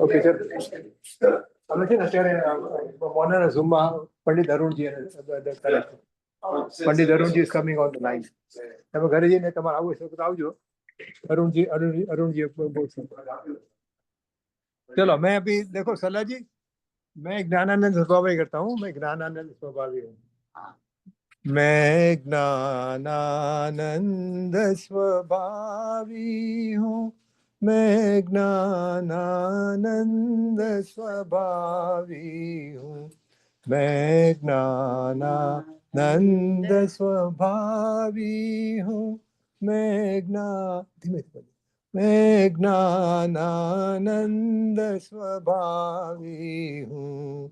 Okay sir, અમે છે ને અત્યારે મોનાના ઝૂમમાં પંડિત અરુણજી પંડિત અરુણજી is coming on the line. તમે ઘરે જઈને તમારે આવવું હશે તો આવજો. अरुण जी बहुत चलो. मैं अभी देखो सलाह जी, मैं ज्ञानानंद स्वभावी करता हूँ. मैं ज्ञानानंद स्वभावी हूँ. मैं ज्ञानानंद स्वभावी हूँ. मैं ज्ञानानंद स्वभावी हूँ. मैं ज्ञानानंद स्वभावी हूँ. मैं ज्ञानानंद स्वभावी हूँ.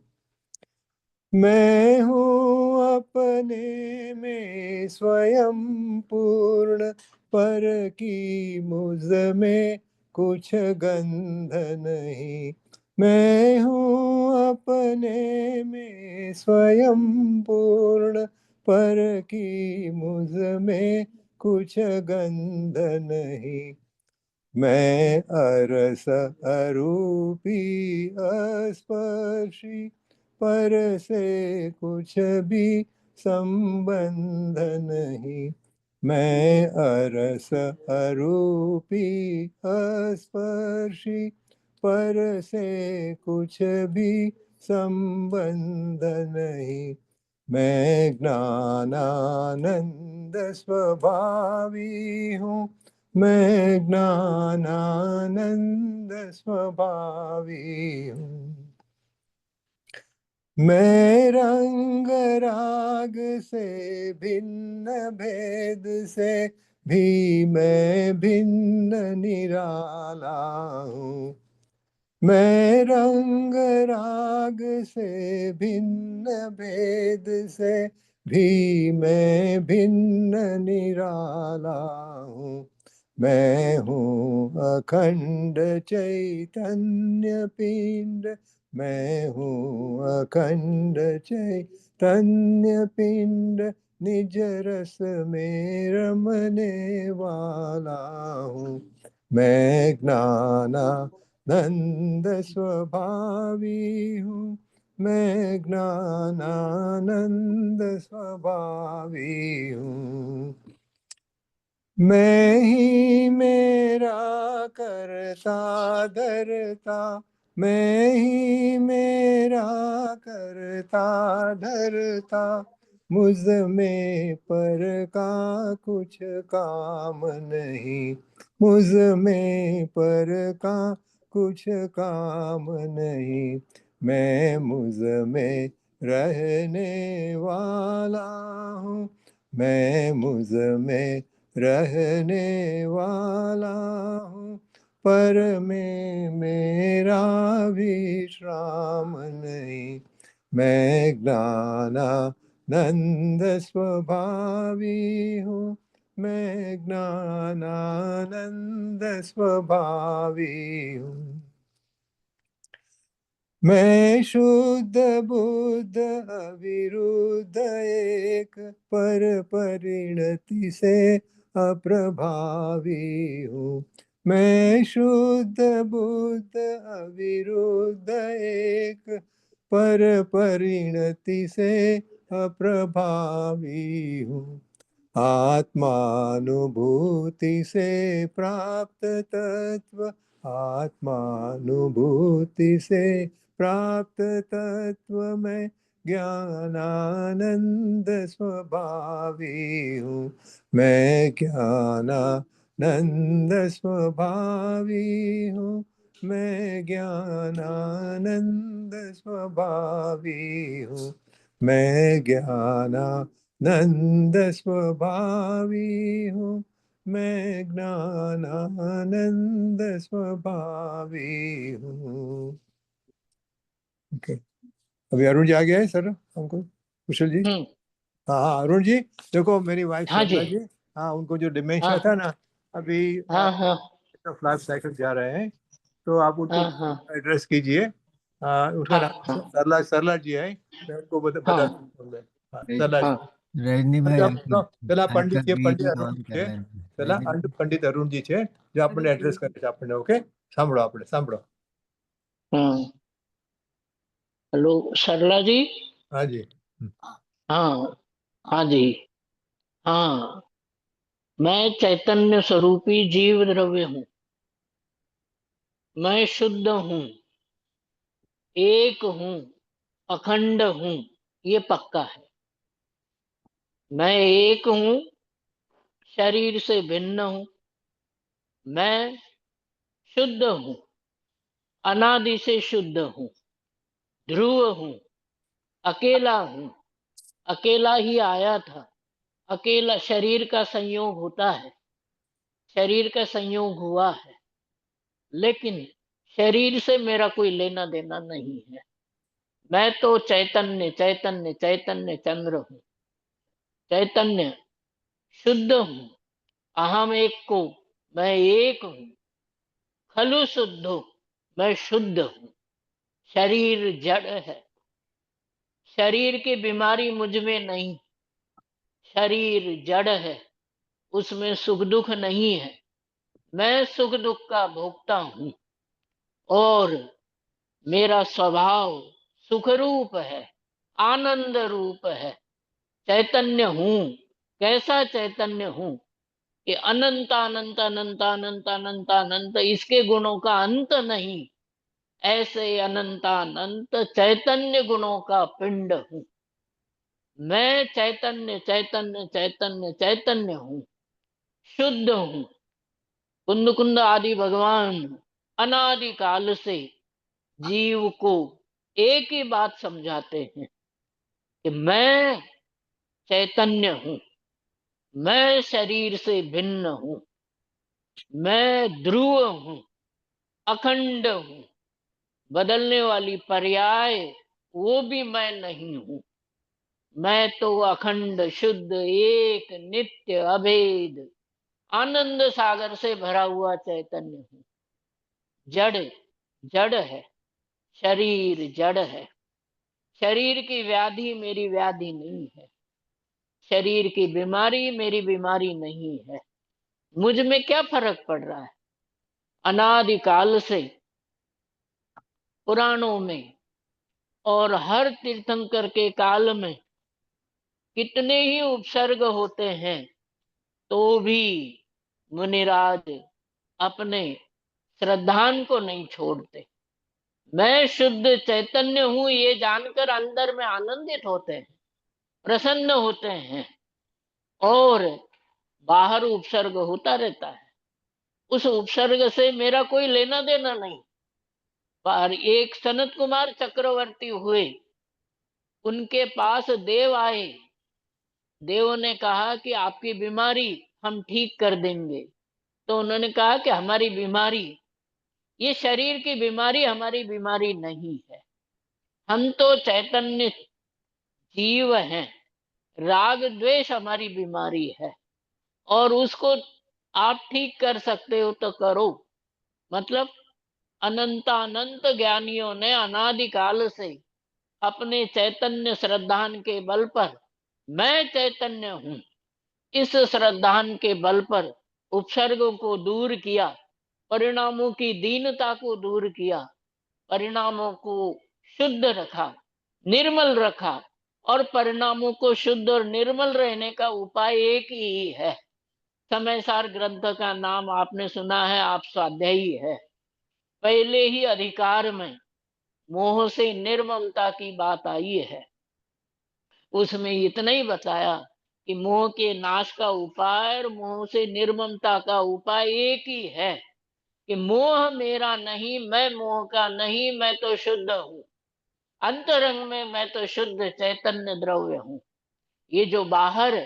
मैं हूँ अपने में स्वयं पूर्ण, पर की मुझ में कुछ गंध नहीं. मैं हूँ अपने में स्वयं पूर्ण, पर की मुझ में कुछ गंध नहीं. मैं अरस अरूपी अस्पर्शी, पर से कुछ भी संबंध नहीं. मैं अरस अरूपी अस्पर्शी, पर से कुछ भी संबंध नहीं. मैं ज्ञानानंद स्वभावी हूँ. मैं ज्ञानानंद स्वभावी हूँ. मैं रंग राग से भिन्न, भेद से भी मैं भिन्न निराला हूँ. मैं रंग राग से भिन्न, भेद से भी मैं भिन्न निराला हूँ. मैं हूँ अखंड चैतन्य पिंड. मैं हूँ अखंड चैतन्य पिंड. निज रस में रमने वाला हूँ. मैं ज्ञानानंद स्वभावी हूँ. मैं ज्ञानानंद स्वभावी हूँ. मैं ही मेरा करता धरता, मैं ही मेरा करता धरता. मुझ में पर का कुछ काम नहीं. मुझ में पर का कुछ काम नहीं. मैं मुझ में रहने वाला हूँ. मैं मुझ में रहने वाला हूँ. पर में मेरा विश्राम नहीं. मैं ज्ञानानंद स्वभावी हूँ. मैं ज्ञानानंद स्वभावी हूँ. मैं शुद्ध बुद्ध अविरुद्ध एक, पर परिणति से अप्रभावी हूँ. मैं शुद्ध बुद्ध अविरुद्ध एक, पर परिणति से अप्रभावी हूँ. आत्मानुभूति से प्राप्त तत्व, आत्मानुभूति से प्राप्त तत्व में ज्ञानानंद स्वभावी हूँ. मैं ज्ञानानंद स्वभावी हूँ. मैं ज्ञानानंद स्वभावी हूँ. मैं ज्ञानानंद स्वभावी हूँ. मैं ज्ञानानंद स्वभावी हूँ. ओके, अभी अरुण जी आ गया है सर हमको. कुशल जी. हाँ अरुण जी, देखो मेरी वाइफ सरला जी, हाँ उनको जो डिमेंशिया था ना, अभी लाइफ साइकिल जा रहे हैं, तो आप उनको एड्रेस कीजिए. उसका नाम सरला जी है. मैं उनको बता दूँ. सरला जी. રજની ભાઈ પેલા પંડિત છે, પંડિત આજકાલ અરુણ ઓન છે, कर પેલા પંડિત અરુણજી છે, જે આપણને એડ્રેસ કરે છે આપણને. ઓકે, સાંભળો, આપણે સાંભળો. हेलो सरला जी। हाँ जी। हाँ हाँ जी। हाँ, मैं चैतन्य स्वरूपी जीव द्रव्य हूँ। मैं शुद्ध हूँ, एक हूँ, अखंड हूँ, ये पक्का है। मैं एक हूँ, शरीर से भिन्न हूँ। मैं शुद्ध हूँ, अनादि से शुद्ध हूँ, ध्रुव हूँ, अकेला हूँ, अकेला ही आया था। अकेला शरीर का संयोग होता है, शरीर का संयोग हुआ है, लेकिन शरीर से मेरा कोई लेना देना नहीं है। मैं तो चैतन्य चैतन्य चैतन्य चंद्र हूँ, चैतन्य शुद्ध हूँ, अहम एक को, मैं एक हूँ, खलु शुद्धो, मैं शुद्ध हूँ। शरीर जड़ है, शरीर की बीमारी मुझ में नहीं। शरीर जड़ है, उसमें सुख दुख नहीं है। मैं सुख दुख का भोगता हूँ और मेरा स्वभाव सुख रूप है, आनंद रूप है, चैतन्य हूँ। कैसा चैतन्य हूँ कि अनंत अनंत अनंत अनंत अनंत अनंत, इसके गुणों का अंत नहीं। ऐसे अनंत अनंत चैतन्य गुणों का पिंड हूँ। मैं चैतन्य चैतन्य चैतन्य चैतन्य हूँ, शुद्ध हूँ। कुंद कुंद आदि भगवान अनादि काल से जीव को एक ही बात समझाते हैं कि मैं चैतन्य हूँ, मैं शरीर से भिन्न हूँ, मैं ध्रुव हूँ, अखंड हूँ। बदलने वाली पर्याय वो भी मैं नहीं हूँ। मैं तो अखंड शुद्ध एक नित्य अभेद आनंद सागर से भरा हुआ चैतन्य हूँ। जड़ जड़ है, शरीर जड़ है। शरीर की व्याधि मेरी व्याधि नहीं है, शरीर की बीमारी मेरी बीमारी नहीं है। मुझ में क्या फर्क पड़ रहा है? अनादिकाल से पुराणों में और हर तीर्थंकर के काल में कितने ही उपसर्ग होते हैं, तो भी मुनिराज अपने श्रद्धान को नहीं छोड़ते। मैं शुद्ध चैतन्य हूं ये जानकर अंदर में आनंदित होते हैं, प्रसन्न होते हैं, और बाहर उपसर्ग होता रहता है। उस उपसर्ग से मेरा कोई लेना देना नहीं। पर एक सनत कुमार चक्रवर्ती हुए, उनके पास देव आए। देव ने कहा कि आपकी बीमारी हम ठीक कर देंगे। तो उन्होंने कहा कि हमारी बीमारी, ये शरीर की बीमारी हमारी बीमारी नहीं है। हम तो चैतन्य जीव हैं, राग द्वेष हमारी बीमारी है, और उसको आप ठीक कर सकते हो तो करो। मतलब अनंत अनंत ज्ञानियों ने अनादिकाल से अपने चैतन्य श्रद्धान के बल पर, मैं चैतन्य हूं, इस श्रद्धान के बल पर उपसर्गों को दूर किया, परिणामों की दीनता को दूर किया, परिणामों को शुद्ध रखा, निर्मल रखा। और परिणामों को शुद्ध और निर्मल रहने का उपाय एक ही है। समय सार ग्रंथ का नाम आपने सुना है, आप स्वाध्यायी है। पहले ही अधिकार में मोह से निर्मलता की बात आई है। उसमें इतना ही बताया कि मोह के नाश का उपाय और मोह से निर्ममता का उपाय एक ही है कि मोह मेरा नहीं, मैं मोह का नहीं, मैं तो शुद्ध हूँ। अंतरंग में मैं तो शुद्ध चैतन्य द्रव्य हूँ। ये जो बाहर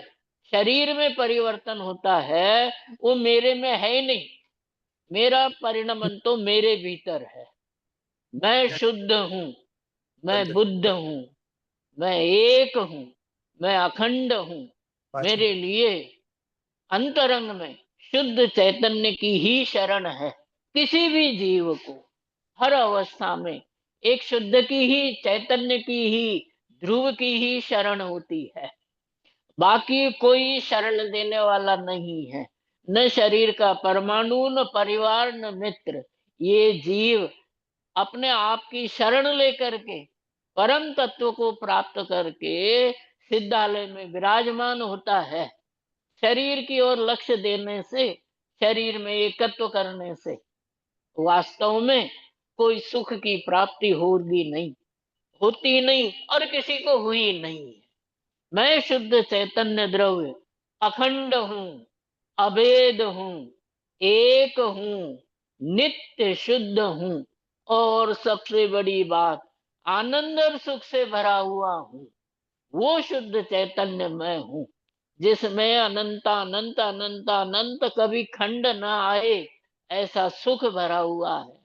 शरीर में परिवर्तन होता है वो मेरे में है नहीं। मेरा परिणमन तो मेरे भीतर है। मैं शुद्ध हूँ, मैं बुद्ध हूँ, मैं एक हूँ, मैं अखंड हूँ। मेरे लिए अंतरंग में शुद्ध चैतन्य की ही शरण है। किसी भी जीव को हर अवस्था में एक शुद्ध की ही, चैतन्य की ही, ध्रुव की ही शरण होती है। बाकी कोई शरण देने वाला नहीं है, न शरीर का परमाणु, न परिवार, न मित्र। ये जीव अपने आप की शरण लेकर के परम तत्व को प्राप्त करके सिद्धालय में विराजमान होता है। शरीर की ओर लक्ष्य देने से, शरीर में एकत्व करने से वास्तव में कोई सुख की प्राप्ति होगी नहीं, होती नहीं, और किसी को हुई नहीं। मैं शुद्ध चैतन्य द्रव्य अखंड हूँ, अभेद हूँ, एक हूँ, नित्य शुद्ध हूँ, और सबसे बड़ी बात, आनंद और सुख से भरा हुआ हूँ। वो शुद्ध चैतन्य मैं हूँ, जिसमें अनंत अनंत अनंत अनंत कभी खंड न आए, ऐसा सुख भरा हुआ है,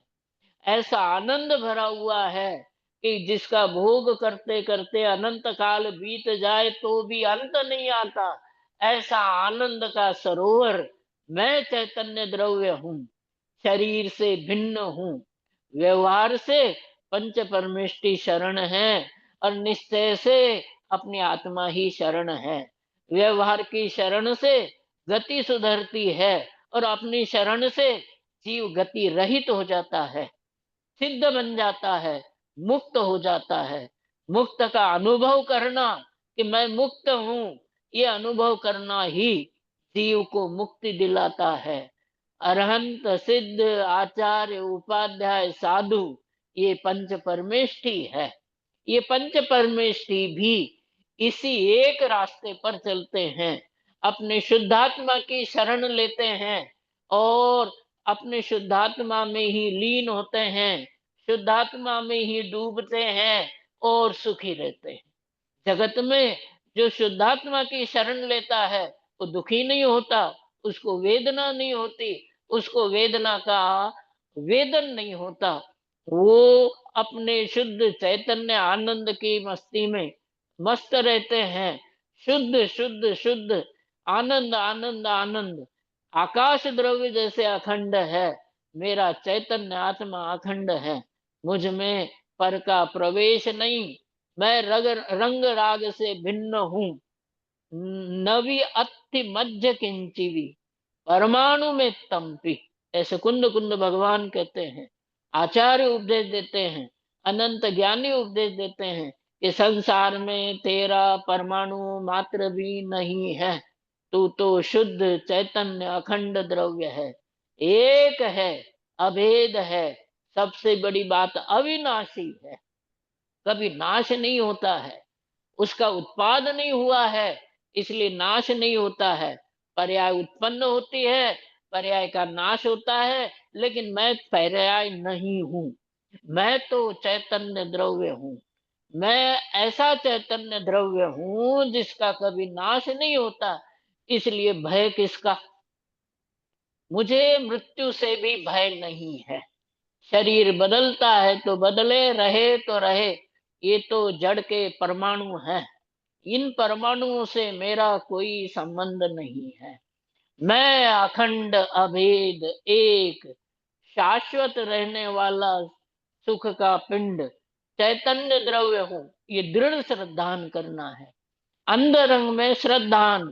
ऐसा आनंद भरा हुआ है कि जिसका भोग करते करते अनंत काल बीत जाए तो भी अंत नहीं आता। ऐसा आनंद का सरोवर मैं चैतन्य द्रव्य हूँ, शरीर से भिन्न हूँ, व्यवहार से पंच परमेष्टि शरण है, और निश्चय से अपनी आत्मा ही शरण है। व्यवहार की शरण से गति सुधरती है, और अपनी शरण से जीव गति रहित हो जाता है, सिद्ध बन जाता है, मुक्त हो जाता है। मुक्त का अनुभव करना कि मैं मुक्त हूँ, ये अनुभव करना ही जीव को मुक्ति दिलाता है। अरहंत, सिद्ध, आचार्य, उपाध्याय, साधु, ये पंच परमेष्टि है। ये पंच परमेष्टि भी इसी एक रास्ते पर चलते हैं, अपने शुद्धात्मा की शरण लेते हैं, और अपने शुद्धात्मा में ही लीन होते हैं, शुद्धात्मा में ही डूबते हैं, और सुखी रहते हैं। जगत में जो शुद्धात्मा की शरण लेता है वो दुखी नहीं होता, उसको वेदना नहीं होती, उसको वेदना का वेदन नहीं होता। वो अपने शुद्ध चैतन्य आनंद की मस्ती में मस्त रहते हैं। शुद्ध शुद्ध शुद्ध आनंद आनंद आनंद, आकाश द्रव्य जैसे अखंड है, मेरा चैतन्य आत्मा अखंड है। मुझ में पर का प्रवेश नहीं, मैं रंग राग से भिन्न हूँ। नवी अति मध्य किंचिवी, परमाणु में तंपी, ऐसे कुंद कुंद भगवान कहते हैं। आचार्य उपदेश देते हैं, अनंत ज्ञानी उपदेश देते हैं कि संसार में तेरा परमाणु मात्र भी नहीं है, तू तो शुद्ध चैतन्य अखंड द्रव्य है, एक है, अभेद है, सबसे बड़ी बात अविनाशी है, कभी नाश नहीं होता है, उसका उत्पाद नहीं हुआ है, इसलिए नाश नहीं होता है। पर्याय उत्पन्न होती है, पर्याय का नाश होता है, लेकिन मैं पर्याय नहीं हूँ। मैं तो चैतन्य द्रव्य हूँ। मैं ऐसा चैतन्य द्रव्य हूँ जिसका कभी नाश नहीं होता, इसलिए भय किसका। मुझे मृत्यु से भी भय नहीं है। शरीर बदलता है तो बदले, रहे तो रहे, ये तो जड़ के परमाणु हैं। इन परमाणुओं से मेरा कोई संबंध नहीं है। मैं अखंड, अभेद, एक, शाश्वत रहने वाला सुख का पिंड चैतन्य द्रव्य हूँ। ये दृढ़ श्रद्धान करना है। अंतरंग में श्रद्धान,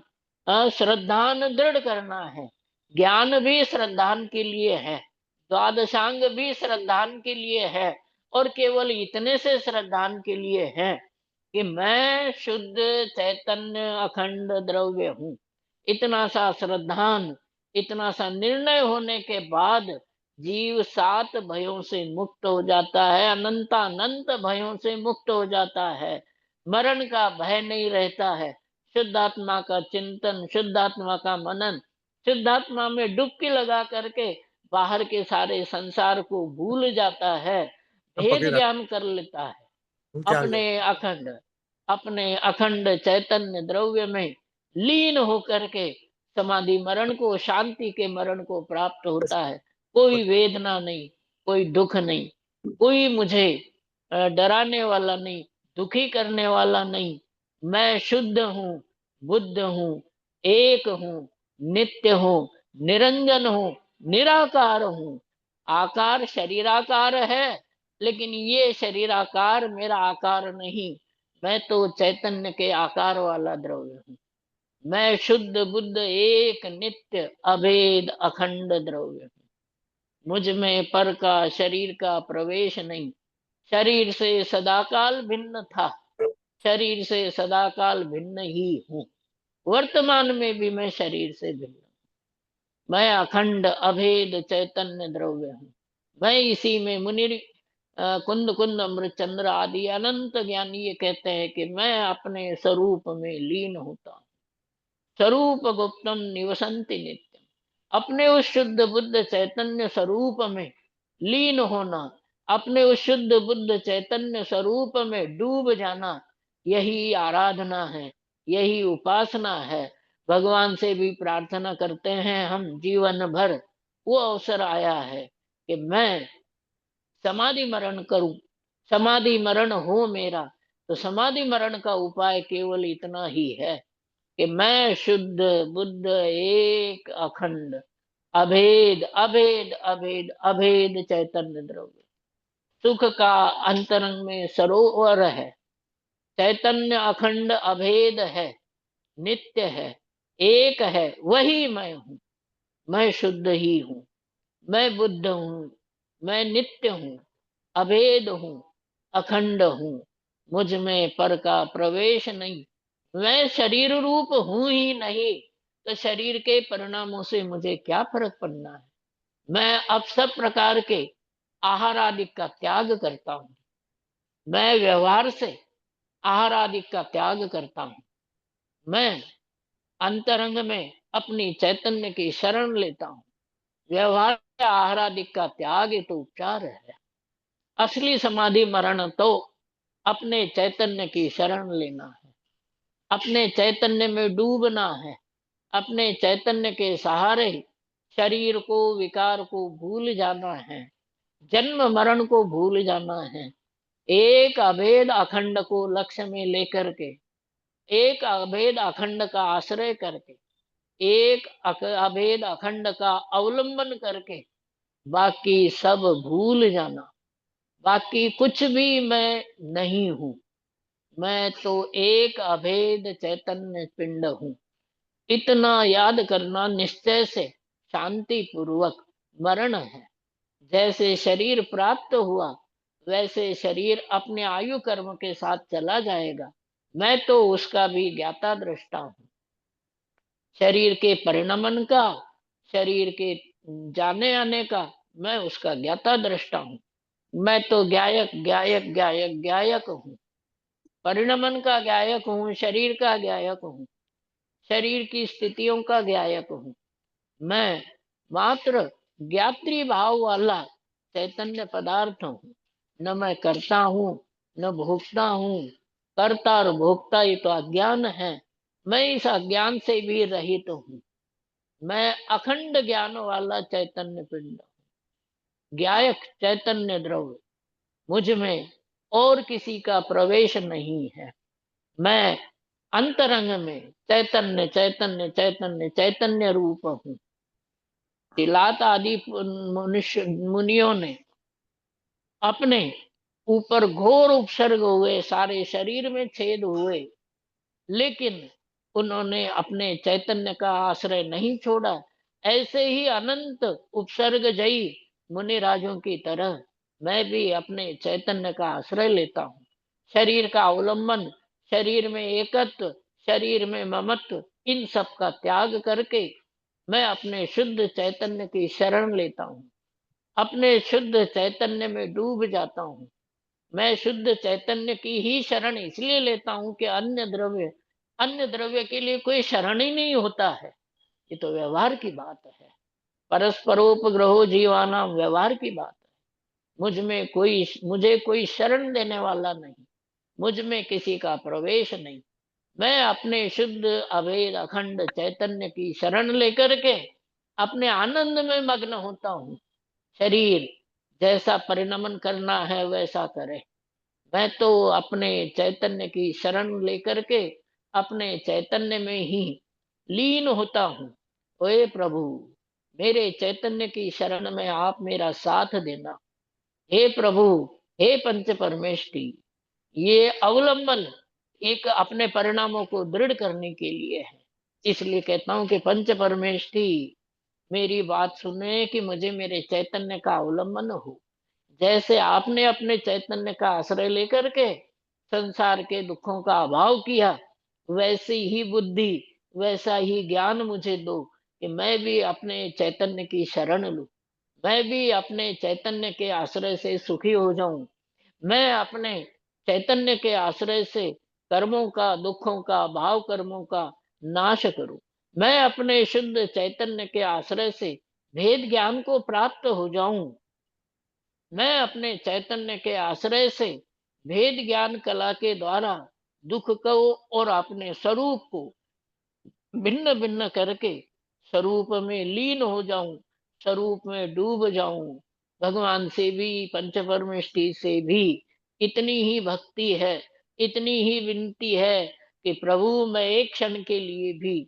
श्रद्धान दृढ़ करना है। ज्ञान भी श्रद्धान के लिए है, द्वादशांग भी श्रद्धान के लिए है, और केवल इतने से श्रद्धान के लिए है कि मैं शुद्ध चैतन्य अखंड द्रव्य हूँ। इतना सा श्रद्धान, इतना सा निर्णय होने के बाद जीव सात भयों से मुक्त हो जाता है, अनंत भयों से मुक्त हो जाता है। मरण का भय नहीं रहता है। शुद्धात्मा का चिंतन, शुद्धात्मा का मनन, शुद्धात्मा में डुबकी लगा करके बाहर के सारे संसार को भूल जाता है, भेद ज्ञान कर लेता है। अपने अखंड चैतन्य द्रव्य में लीन होकर के समाधि मरण को, शांति के मरण को प्राप्त होता है। कोई वेदना नहीं, कोई दुख नहीं, कोई मुझे डराने वाला नहीं, दुखी करने वाला नहीं। मैं शुद्ध हूँ, बुद्ध हूँ, एक हूँ, नित्य हूँ, निरंजन हूँ, निराकार हूँ। आकार शरीराकार है, लेकिन ये शरीराकार मेरा आकार नहीं। मैं तो चैतन्य के आकार वाला द्रव्य हूँ। मैं शुद्ध बुद्ध एक नित्य अभेद अखंड द्रव्य हूँ। मुझ में पर का शरीर का प्रवेश नहीं। शरीर से सदाकाल भिन्न था, शरीर से सदाकाल भिन्न ही हूँ। वर्तमान में भी मैं शरीर से भिन्न हूँ। मैं अखंड अभेद चैतन्य द्रव्य हूँ। मैं इसी में मुनि कुंद कुंद अमृत चंद्र आदि अनंत ज्ञानी ये कहते हैं कि मैं अपने स्वरूप में लीन होता हूँ। स्वरूप गुप्तम निवसंति नित्यम। अपने उस शुद्ध बुद्ध चैतन्य स्वरूप में लीन होना, अपने उस शुद्ध बुद्ध चैतन्य स्वरूप में डूब जाना, यही आराधना है, यही उपासना है। भगवान से भी प्रार्थना करते हैं हम जीवन भर। वो अवसर आया है कि मैं समाधि मरण करूं, समाधि मरण हो मेरा। तो समाधि मरण का उपाय केवल इतना ही है कि मैं शुद्ध बुद्ध एक अखंड अभेद अभेद अभेद अभेद चैतन्य द्रव्य, सुख का अंतरंग में सरोवर है, चैतन्य अखंड अभेद है, नित्य है, एक है, वही मैं हूँ। मैं शुद्ध ही हूँ, मैं बुद्ध हूँ, मैं नित्य हूँ, अभेद हूँ, अखंड हूँ। मुझ में पर का प्रवेश नहीं। मैं शरीर रूप हूं ही नहीं, तो शरीर के परिणामों से मुझे क्या फर्क पड़ना है। मैं अब सब प्रकार के आहार आदि का त्याग करता हूँ। मैं व्यवहार से आहार आदि का त्याग करता हूँ। मैं अंतरंग में अपनी चैतन्य की शरण लेता हूँ। व्यवहार आहार आदि का त्याग ही तो उपचार है। असली समाधि मरण तो अपने चैतन्य की शरण लेना है, अपने चैतन्य में डूबना है, अपने चैतन्य के सहारे शरीर को विकार को भूल जाना है, जन्म मरण को भूल जाना है। एक अभेद अखंड को लक्ष्य में लेकर के, एक अभेद अखंड का आश्रय करके, एक अभेद अखंड का अवलंबन करके बाकी सब भूल जाना। बाकी कुछ भी मैं नहीं हूं। मैं तो एक अभेद चैतन्य पिंड हूं। इतना याद करना निश्चय से शांति पूर्वक मरण है। जैसे शरीर प्राप्त हुआ वैसे शरीर अपने आयु कर्म के साथ चला जाएगा। मैं तो उसका भी ज्ञाता दृष्टा हूँ। शरीर के परिणमन का, शरीर के जाने आने का मैं उसका ज्ञाता दृष्टा हूँ। मैं तो गायक गायक गायक गायक हूँ। परिणमन का गायक हूँ, शरीर का गायक हूँ, शरीर की स्थितियों का गायक हूँ। मैं मात्र ज्ञात्री भाव वाला चैतन्य पदार्थ हूँ। न मैं करता हूँ न भोगता हूँ। कर्ता और भोगता ये तो अज्ञान है। मैं इस अज्ञान से भी रहित हूँ। मैं अखंड ज्ञान वाला चैतन्य पिंड, ज्ञायक चैतन्य द्रव्य। मुझ में और किसी का प्रवेश नहीं है। मैं अंतरंग में चैतन्य चैतन्य चैतन्य चैतन्य रूप हूँ। तिलात आदि मनुष्य मुनियों ने अपने ऊपर घोर उपसर्ग हुए, सारे शरीर में छेद हुए, लेकिन उन्होंने अपने चैतन्य का आश्रय नहीं छोड़ा। ऐसे ही अनंत उपसर्ग जयी मुनि राजों की तरह मैं भी अपने चैतन्य का आश्रय लेता हूँ। शरीर का अवलंबन, शरीर में एकत्व, शरीर में ममत्व, इन सब का त्याग करके मैं अपने शुद्ध चैतन्य की शरण लेता हूँ। अपने शुद्ध चैतन्य में डूब जाता हूँ। मैं शुद्ध चैतन्य की ही शरण इसलिए लेता हूँ कि अन्य द्रव्य के लिए कोई शरण ही नहीं होता है। ये तो व्यवहार की बात है, परस्परोपग्रहो जीवाना व्यवहार की बात है। मुझे कोई शरण देने वाला नहीं, मुझ में किसी का प्रवेश नहीं। मैं अपने शुद्ध अभेद अखंड चैतन्य की शरण लेकर के अपने आनंद में मग्न होता हूँ। शरीर जैसा परिणमन करना है वैसा करे। मैं तो अपने चैतन्य की शरण लेकर के अपने चैतन्य में ही लीन होता हूँ। ओए प्रभु, मेरे चैतन्य की शरण में आप मेरा साथ देना। हे प्रभु, हे पंच परमेष्ठी। ये अवलंबन एक अपने परिणामों को दृढ़ करने के लिए है। इसलिए कहता हूं कि पंच परमेष्ठी मेरी बात सुने कि मुझे मेरे चैतन्य का अवलंबन हो। जैसे आपने अपने चैतन्य का आश्रय लेकर के संसार के दुखों का अभाव किया, वैसी ही बुद्धि, वैसा ही ज्ञान मुझे दो कि मैं भी अपने चैतन्य की शरण लूं। मैं भी अपने चैतन्य के आश्रय से सुखी हो जाऊं। मैं अपने चैतन्य के आश्रय से कर्मों का, दुखों का, भाव कर्मों का नाश करूं। मैं अपने शुद्ध चैतन्य के आश्रय से भेद ज्ञान को प्राप्त हो जाऊं। मैं अपने चैतन्य के आश्रय से भेद ज्ञान कला के द्वारा दुख को और अपने स्वरूप को भिन्न भिन्न करके स्वरूप में लीन हो जाऊं, स्वरूप में डूब जाऊं। भगवान से भी, पंच परमेष्ठी से भी इतनी ही भक्ति है, इतनी ही विनती है कि प्रभु मैं एक क्षण के लिए भी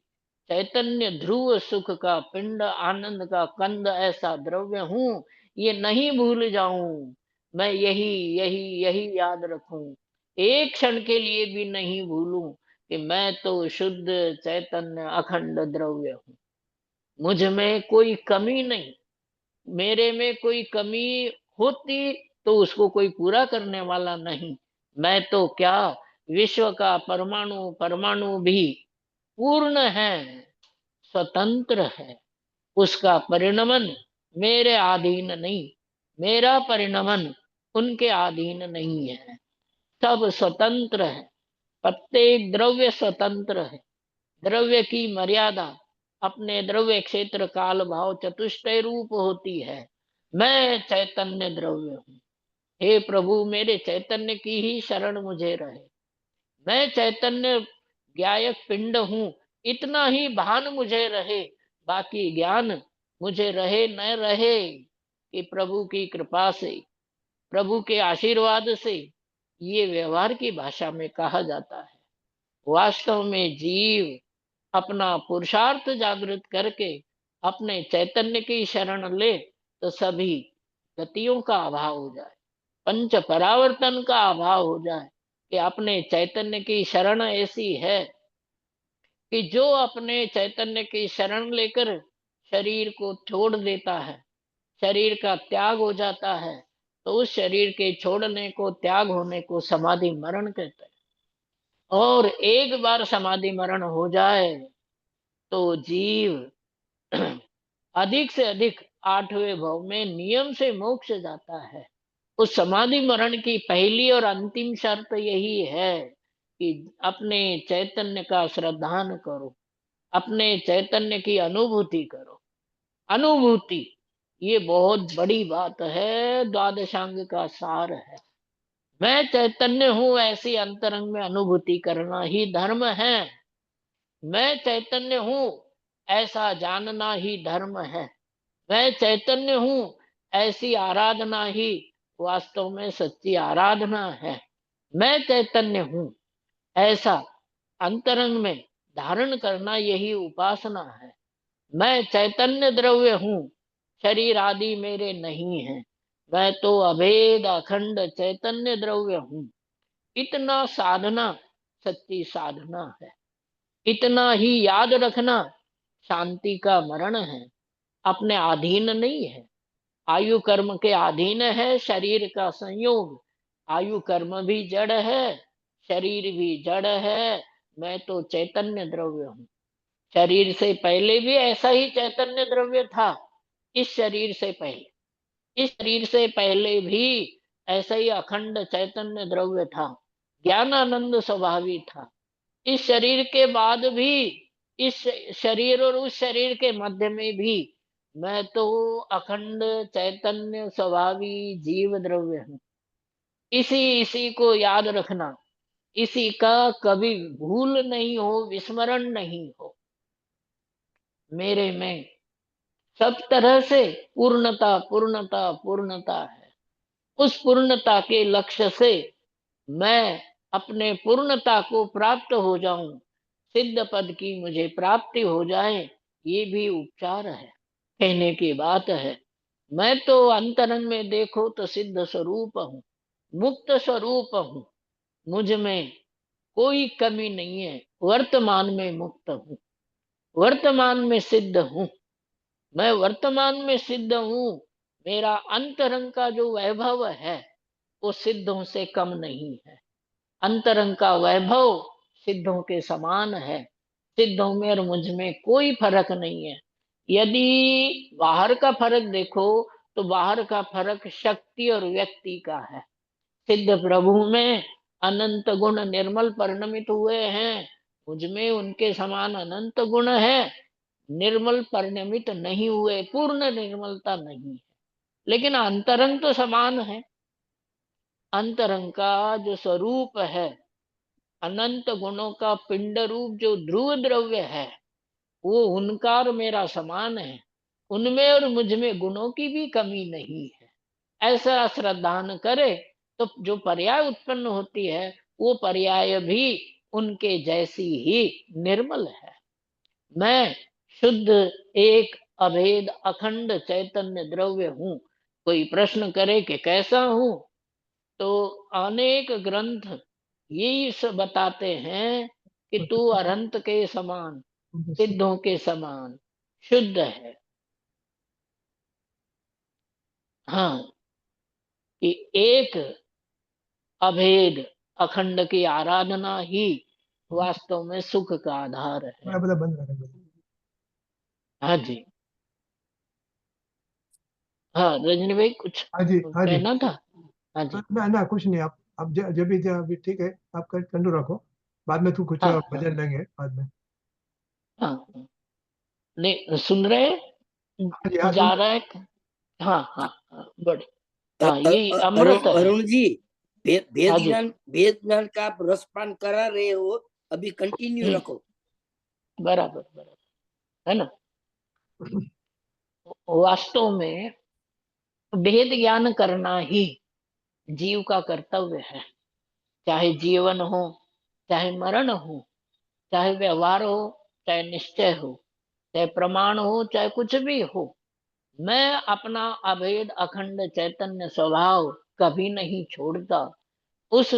चैतन्य ध्रुव सुख का पिंड, आनंद का कंद ऐसा द्रव्य हूं, ये नहीं भूल जाऊं। मैं यही यही यही याद रखूं, एक क्षण के लिए भी नहीं भूलूं कि मैं तो शुद्ध चैतन्य अखंड द्रव्य हूँ। मुझ में कोई कमी नहीं। मेरे में कोई कमी होती तो उसको कोई पूरा करने वाला नहीं। मैं तो क्या, विश्व का परमाणु परमाणु भी पूर्ण है, स्वतंत्र है। उसका परिणमन मेरे अधीन नहीं, मेरा परिणमन उनके अधीन नहीं है। सब स्वतंत्र है, प्रत्येक द्रव्य स्वतंत्र है। द्रव्य की मर्यादा अपने द्रव्य क्षेत्र काल भाव चतुष्टय रूप होती है। मैं चैतन्य द्रव्य हूँ। हे प्रभु मेरे चैतन्य की ही शरण मुझे रहे। मैं चैतन्य ज्ञायक पिंड हूँ, इतना ही भान मुझे रहे। बाकी ज्ञान मुझे रहे न रहे कि प्रभु की कृपा से, प्रभु के आशीर्वाद से ये व्यवहार की भाषा में कहा जाता है। वास्तव में जीव अपना पुरुषार्थ जागृत करके अपने चैतन्य की शरण ले तो सभी गतियों का अभाव हो जाए, पंच परावर्तन का अभाव हो जाए। कि अपने चैतन्य की शरण ऐसी है कि जो अपने चैतन्य की शरण लेकर शरीर को छोड़ देता है, शरीर का त्याग हो जाता है, तो उस शरीर के छोड़ने को, त्याग होने को समाधि मरण कहते हैं। और एक बार समाधि मरण हो जाए तो जीव अधिक से अधिक आठवें भव में नियम से मोक्ष जाता है। उस समाधि मरण की पहली और अंतिम शर्त यही है कि अपने चैतन्य का श्रद्धान करो, अपने चैतन्य की अनुभूति करो। अनुभूति ये बहुत बड़ी बात है, द्वादशांग का सार है। मैं चैतन्य हूं ऐसी अंतरंग में अनुभूति करना ही धर्म है। मैं चैतन्य हूं ऐसा जानना ही धर्म है। मैं चैतन्य हूं ऐसी आराधना ही वास्तव में सच्ची आराधना है। मैं चैतन्य हूं ऐसा अंतरंग में धारण करना यही उपासना है। मैं चैतन्य द्रव्य हूं, शरीर आदि मेरे नहीं है। मैं तो अभेद अखंड चैतन्य द्रव्य हूं। इतना साधना सच्ची साधना है। इतना ही याद रखना शांति का मरण है, अपने अधीन नहीं है। आयु कर्म के अधीन है शरीर का संयोग। आयु कर्म भी जड़ है, शरीर भी जड़ है। मैं तो चैतन्य द्रव्य हूँ। शरीर से पहले भी ऐसा ही चैतन्य द्रव्य था। इस शरीर से पहले, इस शरीर से पहले भी ऐसा ही अखंड चैतन्य द्रव्य था। ज्ञानानंद स्वभावी था। इस शरीर के बाद भी, इस शरीर और उस शरीर के मध्य में भी मैं तो अखंड चैतन्य स्वभावी जीव द्रव्य हूँ। इसी इसी को याद रखना, इसी का कभी भूल नहीं हो, विस्मरण नहीं हो। मेरे में सब तरह से पूर्णता पूर्णता पूर्णता है। उस पूर्णता के लक्ष्य से मैं अपने पूर्णता को प्राप्त हो जाऊं, सिद्ध पद की मुझे प्राप्ति हो जाए, ये भी उपचार है, कहने की बात है। मैं तो अंतरंग में देखो तो सिद्ध स्वरूप हूँ, मुक्त स्वरूप हूँ। मुझ में कोई कमी नहीं है, वर्तमान में मुक्त हूँ। वर्तमान में सिद्ध हूँ, मैं वर्तमान में सिद्ध हूँ। मेरा अंतरंग का जो वैभव है वो सिद्धों से कम नहीं है। अंतरंग का वैभव सिद्धों के समान है। सिद्धों में और मुझ में कोई फर्क नहीं है। यदि बाहर का फर्क देखो तो बाहर का फर्क शक्ति और व्यक्ति का है। सिद्ध प्रभु में अनंत गुण निर्मल परिणमित हुए हैं, मुझ में उनके समान अनंत गुण है, निर्मल परिणमित नहीं हुए, पूर्ण निर्मलता नहीं है, लेकिन अंतरंग तो समान है। अंतरंग का जो स्वरूप है, अनंत गुणों का पिंड रूप जो ध्रुव द्रव्य है, वो उनका और मेरा समान है। उनमें और मुझ में गुणों की भी कमी नहीं है। ऐसा श्रद्धान करे तो जो पर्याय उत्पन्न होती है वो पर्याय भी उनके जैसी ही निर्मल है। मैं शुद्ध एक अभेद अखंड चैतन्य द्रव्य हूँ। कोई प्रश्न करे कि कैसा हूँ, तो अनेक ग्रंथ यही सब बताते हैं कि तू अनंत के समान, सिद्धों के समान शुद्ध है। हाँ, कि एक अभेद अखंड की आराधना ही वास्तव में सुख का आधार है। बंद कर। हाँ जी। हाँ रजनी भाई, कुछ हाँ जी, हाँ जी। कहना था? हाँ जी। ना ना कुछ नहीं, आप जब भी अभी ठीक है, आप कंटिन्यू रखो। बाद में तू कुछ हाँ हाँ भजन लेंगे बाद में। हाँ हाँ। नहीं सुन रहे हैं? हाँ जी, हाँ सुन। जा रहा है। हाँ हाँ हाँ, बड़े। हाँ अ- यही अ- अमृत है। अरुण जी, हाँ जी। वेद ज्ञान का आप रसपान करा रहे हो, अभी कंटिन्यू रखो। बराबर बराबर है ना। वास्तव में भेद ज्ञान करना ही जीव का कर्तव्य है। चाहे जीवन हो, चाहे मरण हो, चाहे व्यवहार हो, चाहे निश्चय हो, चाहे प्रमाण हो, चाहे कुछ भी हो, मैं अपना अभेद अखंड चैतन्य स्वभाव कभी नहीं छोड़ता। उस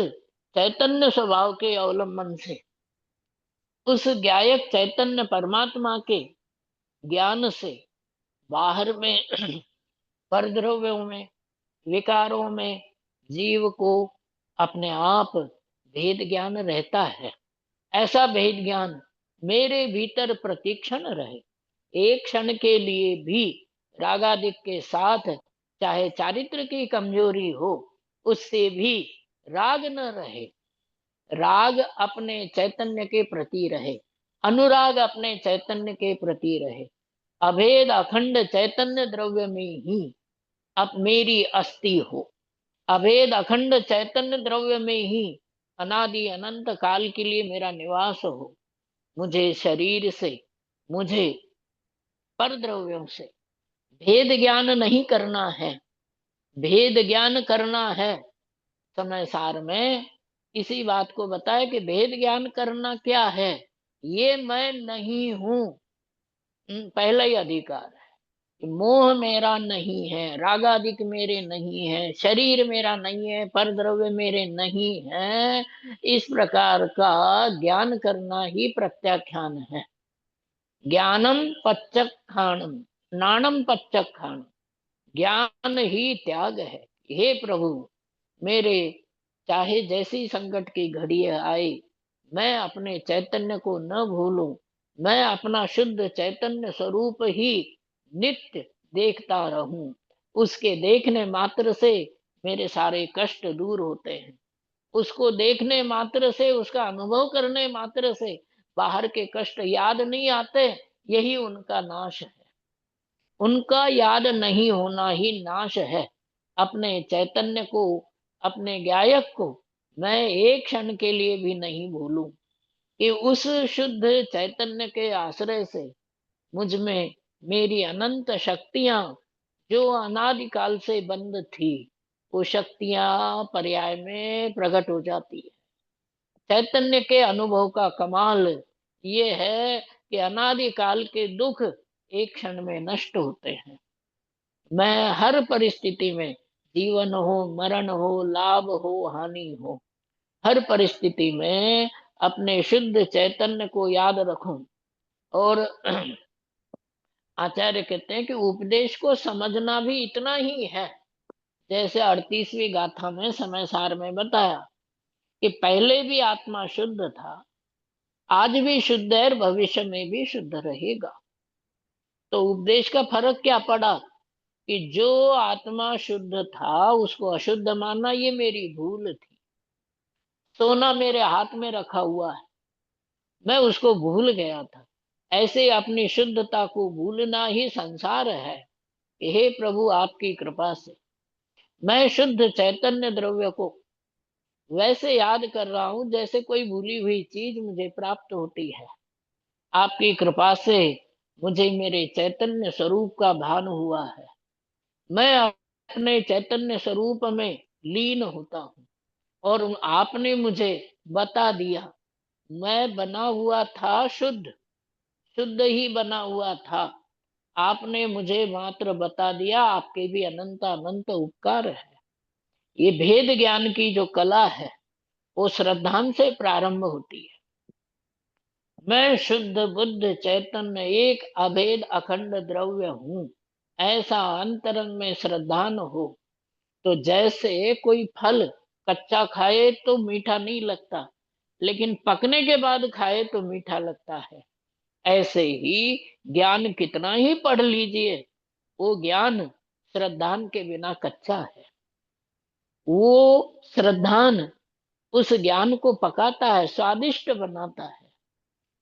चैतन्य स्वभाव के अवलंबन से, उस ज्ञायक चैतन्य परमात्मा के ज्ञान से बाहर में परद्रव्यों में, विकारों में जीव को अपने आप भेद ज्ञान रहता है। ऐसा भेद ज्ञान मेरे भीतर प्रतिक्षण रहे। एक क्षण के लिए भी रागादिक के साथ चाहे चारित्र की कमजोरी हो, उससे भी राग न रहे। राग अपने चैतन्य के प्रति रहे, अनुराग अपने चैतन्य के प्रति रहे। अभेद अखंड चैतन्य द्रव्य में ही अब मेरी अस्थि हो। अभेद अखंड चैतन्य द्रव्य में ही अनादि अनंत काल के लिए मेरा निवास हो। मुझे शरीर से, मुझे पर द्रव्यों से भेद ज्ञान नहीं करना है। भेद ज्ञान करना है समय सार में इसी बात को बताया कि भेद ज्ञान करना क्या है। ये मैं नहीं हूं, पहला ही अधिकार है कि मोह मेरा नहीं है, रागादिक मेरे नहीं है, शरीर मेरा नहीं है, पर द्रव्य मेरे नहीं है। इस प्रकार का ज्ञान करना ही प्रत्याख्यान है। ज्ञानम पच्चखाणम, नाणम पच्चखाणम, ज्ञान ही त्याग है। हे प्रभु, मेरे चाहे जैसी संकट की घड़ी आए, मैं अपने चैतन्य को न भूलूं। मैं अपना शुद्ध चैतन्य स्वरूप ही नित्य देखता रहूं। उसके देखने मात्र से मेरे सारे कष्ट दूर होते हैं। उसको देखने मात्र से, उसका अनुभव करने मात्र से बाहर के कष्ट याद नहीं आते। यही उनका नाश है। उनका याद नहीं होना ही नाश है। अपने चैतन्य को, अपने गायक को मैं एक क्षण के लिए भी नहीं भूलूं कि उस शुद्ध चैतन्य के आश्रय से मुझ में मेरी अनंत शक्तियां जो अनादिकाल से बंद थी, वो शक्तियां पर्याय में प्रकट हो जाती है। चैतन्य के अनुभव का कमाल ये है कि अनादिकाल के दुख एक क्षण में नष्ट होते हैं। मैं हर परिस्थिति में, जीवन हो, मरण हो, लाभ हो, हानि हो, हर परिस्थिति में अपने शुद्ध चैतन्य को याद रखूं और आचार्य कहते हैं कि उपदेश को समझना भी इतना ही है, जैसे 38वीं गाथा में समय सार में बताया कि पहले भी आत्मा शुद्ध था, आज भी शुद्ध है और भविष्य में भी शुद्ध रहेगा। तो उपदेश का फर्क क्या पड़ा कि जो आत्मा शुद्ध था उसको अशुद्ध माना, ये मेरी भूल थी। सोना मेरे हाथ में रखा हुआ है, मैं उसको भूल गया था। ऐसे अपनी शुद्धता को भूलना ही संसार है। कि हे प्रभु, आपकी कृपा से मैं शुद्ध चैतन्य द्रव्य को वैसे याद कर रहा हूं जैसे कोई भूली हुई चीज मुझे प्राप्त होती है। आपकी कृपा से मुझे मेरे चैतन्य स्वरूप का भान हुआ है। मैं अपने चैतन्य स्वरूप में लीन होता हूँ और आपने मुझे बता दिया, मैं बना हुआ था शुद्ध, शुद्ध ही बना हुआ था। आपने मुझे मात्र बता दिया, आपके भी अनंत अनंत उपकार है। ये भेद ज्ञान की जो कला है वो श्रद्धान से प्रारंभ होती है। मैं शुद्ध बुद्ध चैतन्य एक अभेद अखंड द्रव्य हूँ, ऐसा अंतरंग में श्रद्धान हो तो जैसे कोई फल कच्चा खाए तो मीठा नहीं लगता, लेकिन पकने के बाद खाए तो मीठा लगता है। ऐसे ही ज्ञान कितना ही पढ़ लीजिए, वो ज्ञान श्रद्धान के बिना कच्चा है। वो श्रद्धान उस ज्ञान को पकाता है, स्वादिष्ट बनाता है।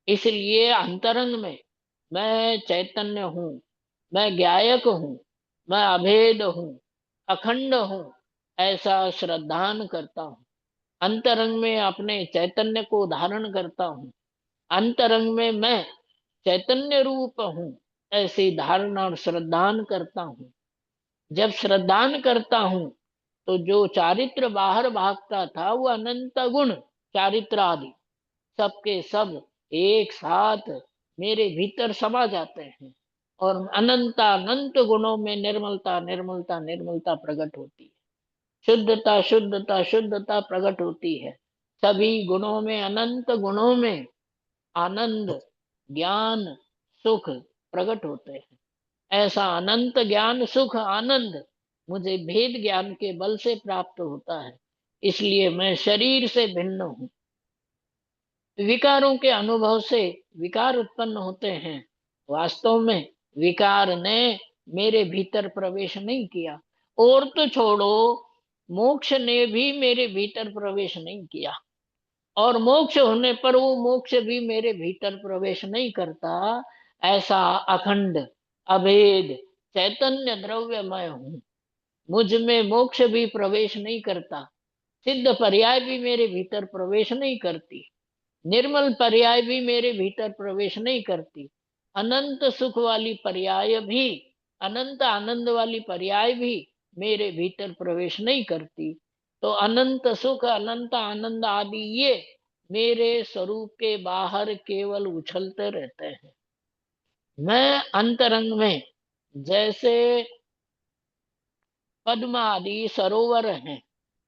इसलिए अंतरंग में मैं चैतन्य हूँ, मैं ज्ञायक हूँ, मैं अभेद हूँ, अखंड हूँ, ऐसा श्रद्धान करता हूँ। अंतरंग में अपने चैतन्य को धारण करता हूँ। अंतरंग में मैं चैतन्य रूप हूँ, ऐसी धारणा और श्रद्धान करता हूँ। जब श्रद्धान करता हूँ तो जो चारित्र बाहर भागता था वो अनंत गुण चारित्र आदि सबके सब एक साथ मेरे भीतर समा जाते हैं और अनंत गुणों में निर्मलता निर्मलता निर्मलता प्रकट होती है। शुद्धता शुद्धता शुद्धता प्रकट होती है। सभी गुणों में, अनंत गुणों में आनंद, ज्ञान, सुख प्रकट होते हैं। ऐसा अनंत ज्ञान, सुख, आनंद मुझे भेद ज्ञान के बल से प्राप्त होता है। इसलिए मैं शरीर से भिन्न हूँ। विकारों के अनुभव से विकार उत्पन्न होते हैं। वास्तव में विकार ने मेरे भीतर प्रवेश नहीं किया। और तो छोड़ो, मोक्ष ने भी मेरे भीतर प्रवेश नहीं किया। और मोक्ष होने पर वो मोक्ष भी मेरे भीतर प्रवेश नहीं करता। ऐसा अखंड अभेद चैतन्य द्रव्य मैं हूँ। मुझ में मोक्ष भी प्रवेश नहीं करता, सिद्ध पर्याय भी मेरे भीतर प्रवेश नहीं करती, निर्मल पर्याय भी मेरे भीतर प्रवेश नहीं करती, अनंत सुख वाली पर्याय भी, अनंत आनंद वाली पर्याय भी मेरे भीतर प्रवेश नहीं करती। तो अनंत सुख, अनंत आनंद आदि ये मेरे स्वरूप के बाहर केवल उछलते रहते हैं। मैं अंतरंग में जैसे पद्म आदि सरोवर हैं,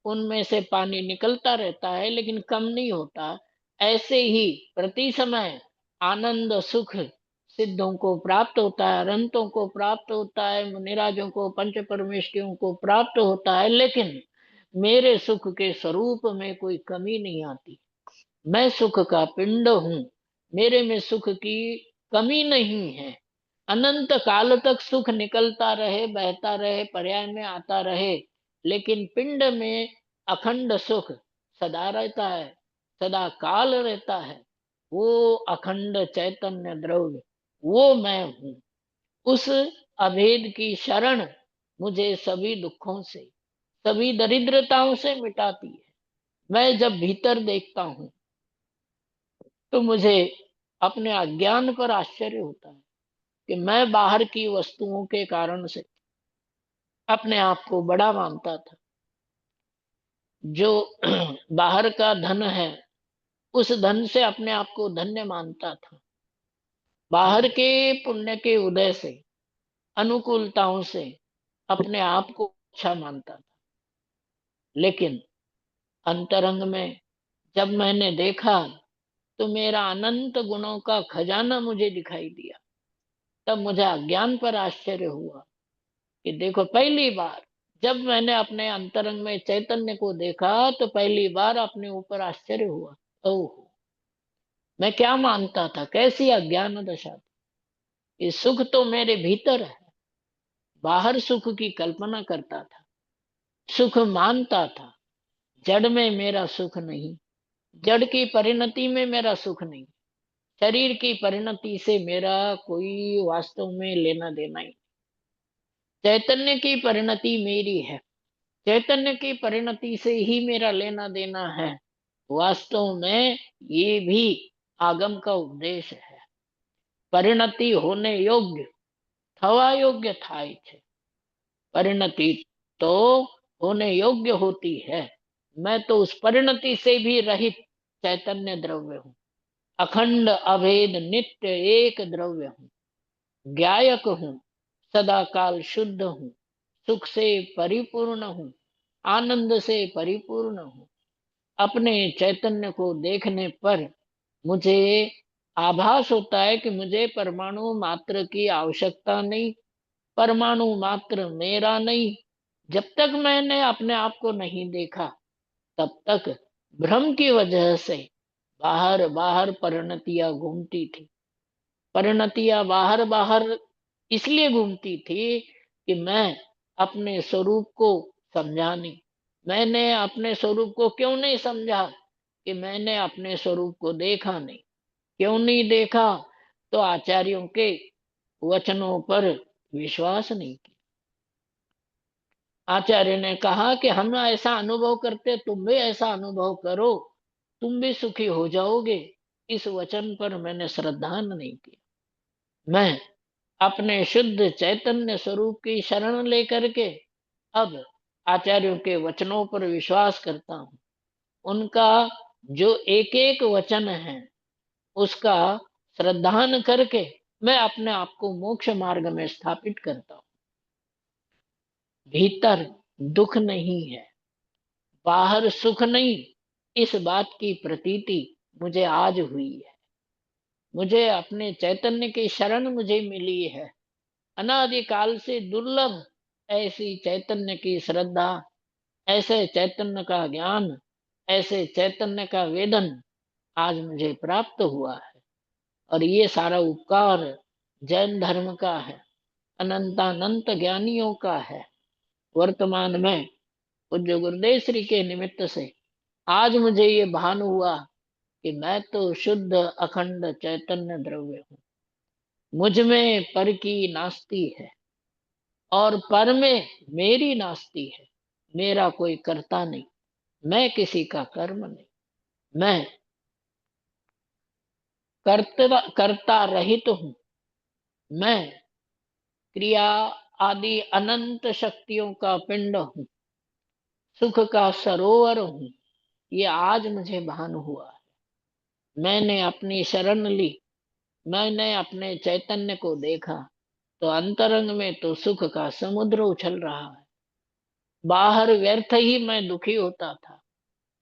उनमें से पानी निकलता रहता है लेकिन कम नहीं होता, ऐसे ही प्रति समय आनंद सुख सिद्धों को प्राप्त होता है, अनंतों को प्राप्त होता है, मुनिराजों को, पंच परमेष्ठियों को प्राप्त होता है। लेकिन मेरे सुख के स्वरूप में कोई कमी नहीं आती। मैं सुख का पिंड हूँ, मेरे में सुख की कमी नहीं है। अनंत काल तक सुख निकलता रहे, बहता रहे, पर्याय में आता रहे, लेकिन पिंड में अखंड सुख सदा रहता है, सदा काल रहता है। वो अखंड चैतन्य द्रव्य वो मैं हूँ। उस अभेद की शरण मुझे सभी दुखों से, सभी दरिद्रताओं से मिटाती है। मैं जब भीतर देखता हूँ तो मुझे अपने अज्ञान पर आश्चर्य होता है कि मैं बाहर की वस्तुओं के कारण से अपने आप को बड़ा मानता था। जो बाहर का धन है उस धन से अपने आप को धन्य मानता था। बाहर के पुण्य के उदय से, अनुकूलताओं से अपने आप को अच्छा मानता था। लेकिन अंतरंग में जब मैंने देखा तो मेरा अनंत गुणों का खजाना मुझे दिखाई दिया। तब मुझे अज्ञान पर आश्चर्य हुआ कि देखो, पहली बार जब मैंने अपने अंतरंग में चैतन्य को देखा तो पहली बार अपने ऊपर आश्चर्य हुआ। ओह, मैं क्या मानता था, कैसी अज्ञान दशा थी। ये सुख तो मेरे भीतर है, बाहर सुख की कल्पना करता था, सुख मानता था। जड़ में मेरा सुख नहीं, जड़ की परिणति में मेरा सुख नहीं, शरीर की परिणति से मेरा कोई वास्तव में लेना देना ही। चैतन्य की परिणति मेरी है, चैतन्य की परिणति से ही मेरा लेना देना है। वास्तव में ये भी आगम का उपदेश है। परिणति होने योग्य, थवा योग्य थाय छे। परिणति तो होने योग्य होती है। मैं तो उस परिणति से भी रहित चैतन्य द्रव्य हूँ, अखंड अभेद नित्य एक द्रव्य हूँ, ज्ञायक हूँ, सदा काल शुद्ध हूँ, सुख से परिपूर्ण हूँ, आनंद से परिपूर्ण हूँ। अपने चैतन्य को देखने पर मुझे आभास होता है कि मुझे परमाणु मात्र की आवश्यकता नहीं, परमाणु मात्र मेरा नहीं। जब तक मैंने अपने आप को नहीं देखा तब तक भ्रम की वजह से बाहर बाहर परिणतियां घूमती थी। परिणतियां बाहर बाहर इसलिए घूमती थी कि मैं अपने स्वरूप को समझा नहीं। मैंने अपने स्वरूप को क्यों नहीं समझा? कि मैंने अपने स्वरूप को देखा नहीं। क्यों नहीं देखा? तो आचार्यों के वचनों पर विश्वास नहीं किया। आचार्य ने कहा कि हम ऐसा अनुभव करते, तुम भी ऐसा अनुभव करो, तुम भी सुखी हो जाओगे। इस वचन पर मैंने श्रद्धा नहीं की। मैं अपने शुद्ध चैतन्य स्वरूप की शरण लेकर के अब आचार्यों के वचनों पर विश्वास करता हूँ। उनका जो एक एक वचन है उसका श्रद्धान करके मैं अपने आप को मोक्ष मार्ग में स्थापित करता हूँ। भीतर दुख नहीं है, बाहर सुख नहीं, इस बात की प्रतीति मुझे आज हुई है। मुझे अपने चैतन्य की शरण मुझे मिली है। अनादिकाल से दुर्लभ ऐसी चैतन्य की श्रद्धा, ऐसे चैतन्य का ज्ञान, ऐसे चैतन्य का वेदन आज मुझे प्राप्त हुआ है। और ये सारा उपकार जैन धर्म का है, अनंतानंत ज्ञानियों का है। वर्तमान में पूज्य गुरुदेव श्री के निमित्त से आज मुझे ये भान हुआ कि मैं तो शुद्ध अखंड चैतन्य द्रव्य हूँ। मुझ में पर की नास्ती है और पर में मेरी नास्ती है। मेरा कोई कर्ता नहीं, मैं किसी का कर्म नहीं, मैं कर्ता रहित हूँ। मैं क्रिया आदि अनंत शक्तियों का पिंड हूँ, सुख का सरोवर हूँ। ये आज मुझे भान हुआ है। मैंने अपनी शरण ली, मैंने अपने चैतन्य को देखा तो अंतरंग में तो सुख का समुद्र उछल रहा है। बाहर व्यर्थ ही मैं दुखी होता था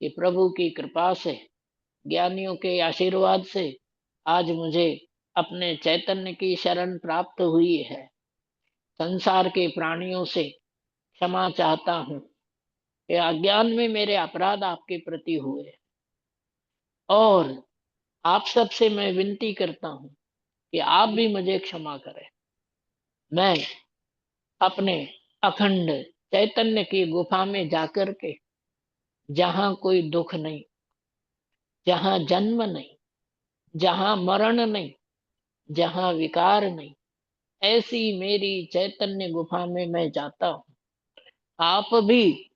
कि प्रभु की कृपा से, ज्ञानियों के आशीर्वाद से आज मुझे अपने चैतन्य की शरण प्राप्त हुई है। संसार के प्राणियों से क्षमा चाहता हूँ कि अज्ञान में मेरे अपराध आपके प्रति हुए, और आप सबसे मैं विनती करता हूँ कि आप भी मुझे क्षमा करें। मैं अपने अखंड चैतन्य की गुफा में जाकर के, जहां कोई दुख नहीं, जहां जन्म नहीं, जहां मरण नहीं, जहां विकार नहीं, ऐसी मेरी चैतन्य गुफा में मैं जाता हूँ। आप भी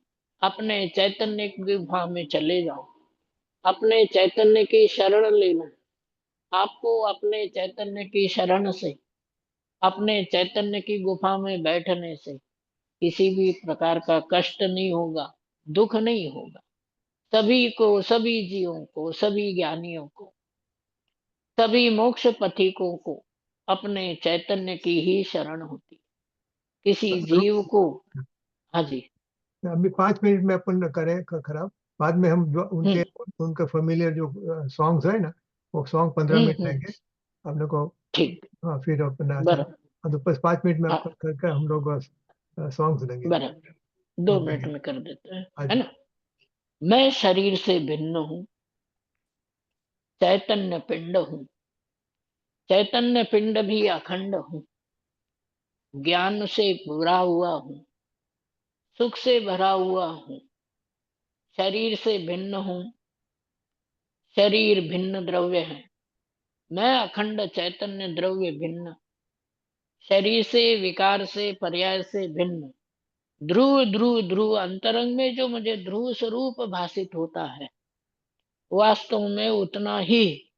अपने चैतन्य की गुफा में चले जाओ, अपने चैतन्य की शरण लेना। आपको अपने चैतन्य की शरण से, अपने चैतन्य की गुफा में बैठने से किसी भी प्रकार का कष्ट नहीं होगा, दुख नहीं होगा। सभी को, सभी जीवों को, सभी ज्ञानियों को, सभी मोक्ष पथिकों को अपने चैतन्य की ही शरण होती। किसी जीव को, हाँ जी, अभी 5 मिनट में अपन करें खराब, बाद में हम जो उनके उनका फेमिलियर जो सॉन्ग्स है ना वो सॉन्ग 15 मिनट लेंगे अपने को। ठीक, हाँ, फिर अपना बराबर, तो बस 5 मिनट में हाँ, करके हम लोग सॉन्ग सुनेंगे। बराबर, 2 ओके मिनट जी। में कर देते हैं, हाँ है जी। ना। मैं शरीर से भिन्न हूँ, चैतन्य पिंड हूँ, चैतन्य पिंड भी अखंड हूँ, ज्ञान से भरा हुआ हूँ, सुख से भरा हुआ हूँ, शरीर से भिन्न हूँ, शरीर भिन्न द्रव्य है, मैं अखंड चैतन्य द्रव्य भिन्न, शरीर से, विकार से, पर्याय से भिन्न, ध्रुव ध्रुव ध्रुव अंतरंग में जो मुझे ध्रुव स्वरूप भासित होता है, वास्तव में उतना ही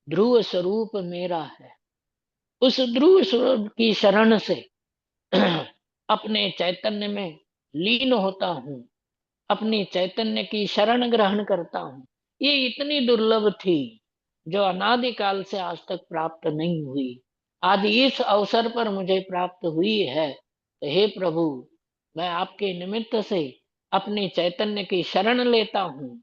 ध्रुव स्वरूप मेरा है। उस ध्रुव स्वरूप की शरण से अपने चैतन्य में लीन होता हूँ, अपनी चैतन्य की शरण ग्रहण करता हूँ। ये इतनी दुर्लभ थी जो अनादिकाल से आज तक प्राप्त नहीं हुई, आज इस अवसर पर मुझे प्राप्त हुई है। तो हे प्रभु, मैं आपके निमित्त से अपने चैतन्य की शरण लेता हूँ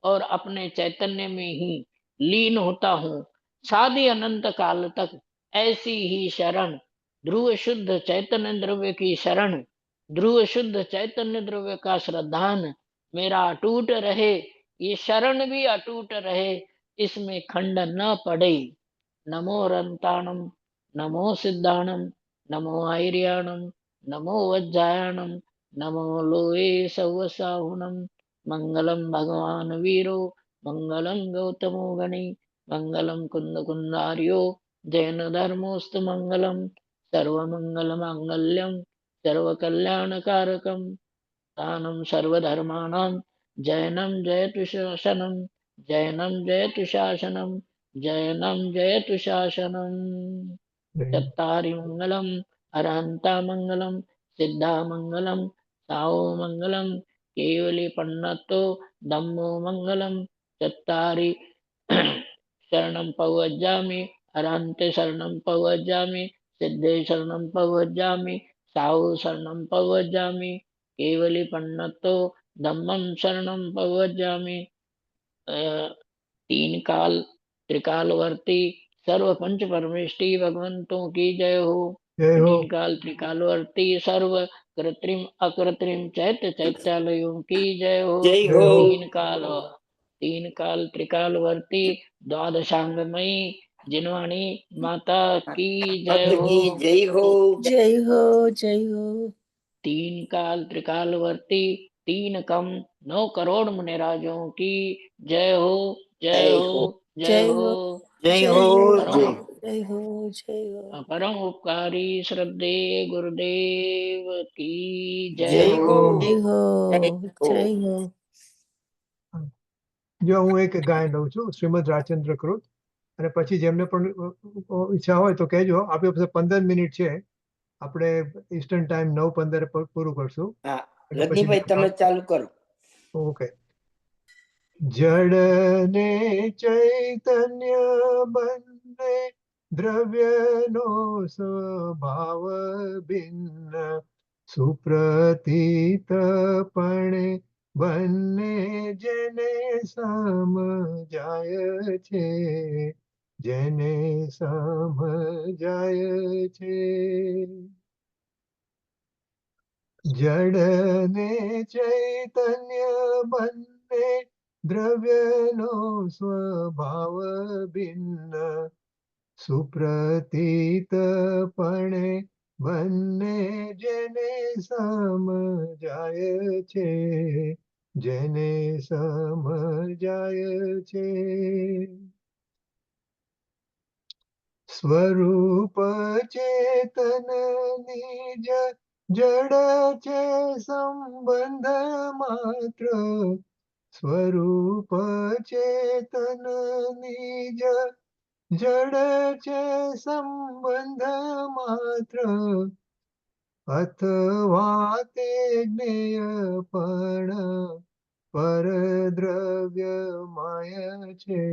और अपने चैतन्य में ही लीन होता हूँ, सादी अनंत काल तक ऐसी ही शरण, ध्रुव शुद्ध चैतन्य द्रव्य की शरण, ध्रुव शुद्ध चैतन्य द्रव्य का श्रद्धान मेरा अटूट रहे, ये शरण भी अटूट रहे, इसमें खंड न पड़े। नमो रंताणम, नमो सिद्धाणम, नमो आयर्याणम, नमो वज्जायणम, नमो लोए सवसाहुनम, मंगलम भगवान वीरो, मंगलम गौतमो गणि, मंगलम कुंद कुंदार्यो, जैन धर्मोस्तु मंगलम, सर्वमंगल मांगल्यम, सर्वकल्याणकारकम, दानं सर्वधर्माणां, जैनं जयतु शासनं, जैनं जयतु शासनं, जैनं जयतु शासनं। चत्तारि मङ्गलम्, अरहन्ता मङ्गलं, सिद्धा मङ्गलं, साओ मङ्गलं, केवली पन्नतो धम्मो मङ्गलं, चत्तारि शरणं पवज्जामि, अरहन्ते शरणं पवज्जामि, सिद्धे शरणं पवज्जामि, साओ शरणं पवज्जामि, केवली पन्नतो धम्मं शरणं पवज्जामि। अ, तीन काल त्रिकालवर्ती सर्व पंच परमेष्टि भगवंतों की जय हो। जय हो। तीन काल त्रिकालवर्ती सर्व कृत्रिम अकृत्रिम चैत्य चैत्यालयों की जय हो। जय जय हो। हो। तीन काल त्रिकालवर्ती द्वादशांगमयी जिनवाणी माता की जय पद हो। की जय हो। जय हो, जय हो। तीन काल त्रिकालवर्ती तीन कम 9 करोड़ मुनिराजों की जय हो, जय जय हो, हो। जय जय हो। हो, जय जय हो। हो, परम जय जय हो, जय हो। परम उपकारी श्रद्धे गुरुदेव की जय जय हो। हो। जय हो, जय हो। जय हो। જો હું એક ગાય લઉં છું શ્રીમદ રાજચંદ્ર કૃત, અને પછી જેમને પણ ઈચ્છા હોય તો કહેજો. આપણી પાસે 15 મિનિટ છે, આપણે ઈસ્ટર્ન ટાઈમ 9:15 પર પૂરું કરશું. હા, એટલે પછી રજનીભાઈ તમે ચાલુ કરો. ઓકે. જડ ને ચૈતન્ય બંને દ્રવ્યનો સ્વભાવ ભિન્ન, સુપ્રતીતપણે બંને જેને સમજાય છે, જેને સમજાય છે. જડ ને ચૈતન્ય બંને દ્રવ્યનો સ્વભાવ ભિન્ન, સુપ્રતીતપણે બંને જેને સમજાય છે, જેને સમજાય છે. સ્વરૂપ ચેતન નિજ જડ છે સંબંધ માત્ર, સ્વરૂપ ચેતન નિજ જડ છે સંબંધ માત્ર, અથવા તે જ્ઞેય પણ પરદ્રવ્યમય છે,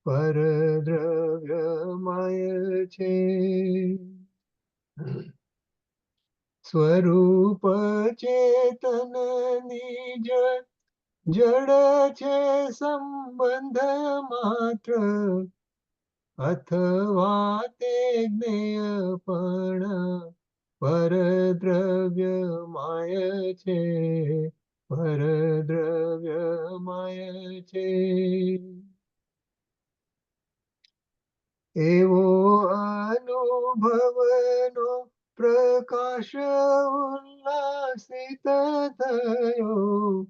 પરદ્રવ્યમય છે. સ્વરૂપ ચેતન નિજ જડ છે સંબંધ માત્ર અથવા તે જ્ઞેય પણ પરદ્રવ્ય માય છે, પરદ્રવ્ય માય છે. એવો અનુભવનો પ્રકાશ ઉલ્લાસિત થયો,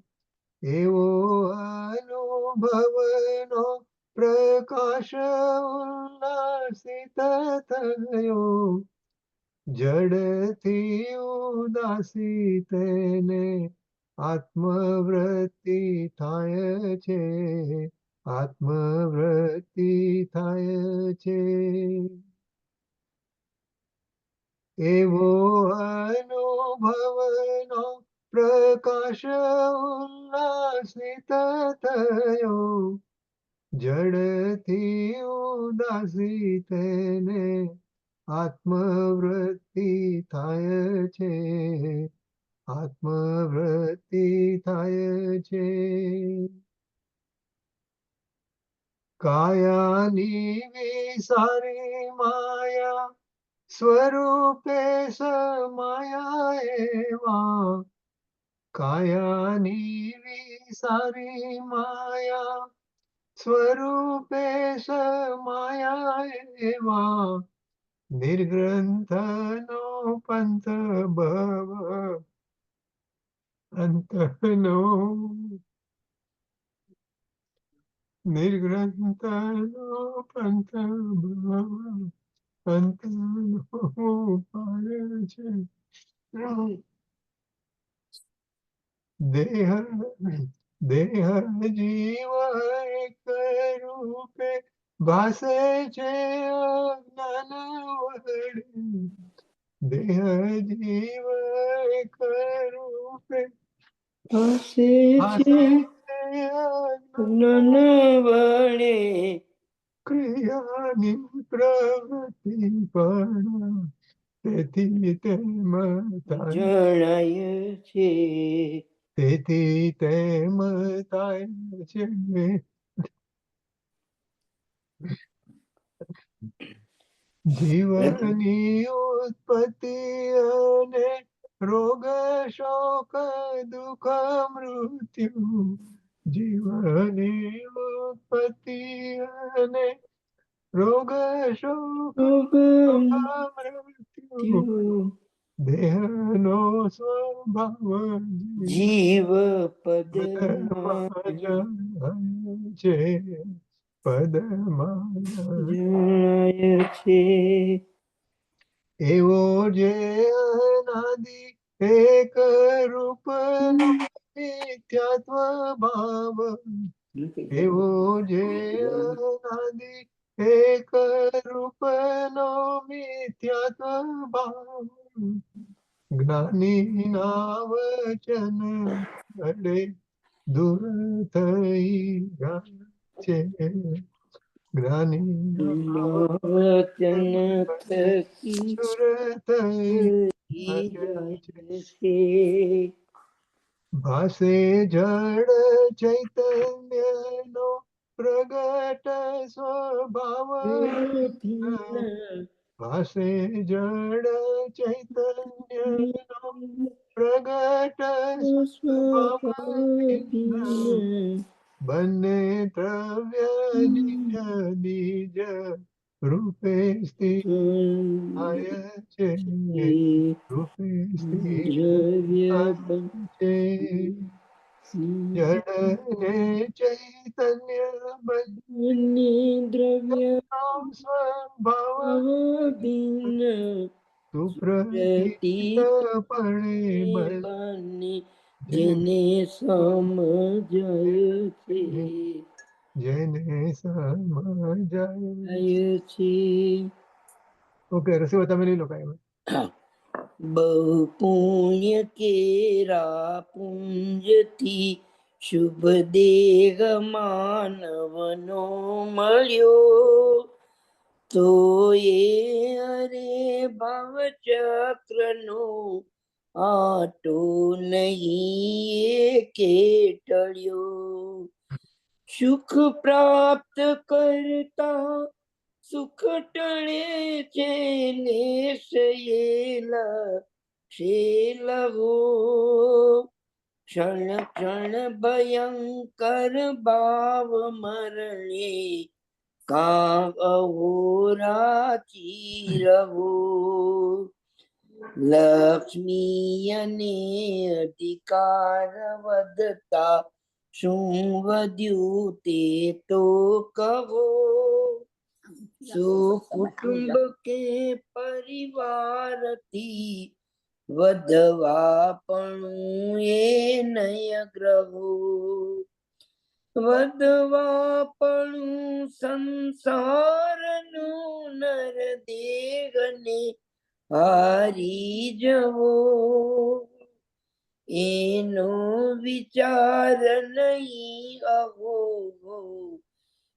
એવો અનુભવનો પ્રકાશ ઉલ્લાસિત થયો, જડથી ઉદાસી તેને આત્મવૃત્તિ થાય છે, આત્મવૃત્તિ થાય છે. એવો અનુભવનો પ્રકાશ ઉલ્લાસિત થયો, જડથી ઉદાસી તેને આત્મવૃત્તિ થાય છે, આત્મવૃત્તિ થાય છે. કાયાની વિસારી માયા સ્વરૂપે સમાયા એવા, કાયાની વિસારી માયા સ્વરૂપે સમાયા એવા, નિર્ગ્રંથનો પંથ ભવ અંતનો, નિર્ગ્રંથનો પંથ ભવ અંતનો ઉપાય છે. દેહ દેહ જીવ એક રૂપે ભાસે છે અજ્ઞાન વડે, દેહ જીવ એક રૂપે ભાસે ભાસે છે છે જ્ઞાન વડે, ક્રિયાની પ્રવૃત્તિ પણ તેથી તેમ થાય, જણાય છે, તેથી તેમ થાય છે. જીવની ઉત્પત્તિ અને રોગ શોક દુઃખ મૃત્યુ, જીવની ઉત્પત્તિ અને રોગ શોક દુઃખ મૃત્યુ, દેહનો સ્વભાવ જીવ પદમાં પદમાં જાય છે, પદમાં જણાય છે. એવો જે અનાદિ એક રૂપનો મિથ્યાત્વ ભાવ, એવો જે અનાદિ એક રૂપનો મિથ્યાત્વ ભાવ, જ્ઞાની ના વચન વડે દૂર થઈ જાય છે, જ્ઞાની વચન થકી દૂર થઈ જાય છે. છે. ભાસે જડ ચૈતન્યનો પ્રગટ સ્વભાવ, ભાસે જડ ચૈતન્યનો પ્રગટ સ્વભાવ, બંને દ્રવ્ય નિજ નિજ રૂપે સ્થિત થાય છે, રૂપે સ્થિત દ્રવ્ય છે. જડ ને ચૈતન્ય બંને દ્રવ્ય સ્વભાવ ભિન્ન સુપ્રતીત પણે બને, જેને સમજાય છે, જેને સમજાય છે. ઓકે રસીવા તમે લઈ લો કાંઈ. બહુ પુણ્ય કેરા પુંજથી શુભ દેહ માનવનો મળ્યો, તો એ અરે ભવચક્રનો आटो नहीं के टळ्यो। सुख प्राप्त करता सुख टळे लेश येला शेल हो। क्षण क्षण भयंकर भाव मरणे का अहोराची रहो। लक्ष्मी ने अधिकार वदता શું વધ્યું તે તો કહો। સુકુટુંબ કે પરિવારથી વધવાપણું એ નય ગ્રહો। વધવાપણું સંસારનું નર દેહને હારી જવો। એનો વિચાર નહીં અહો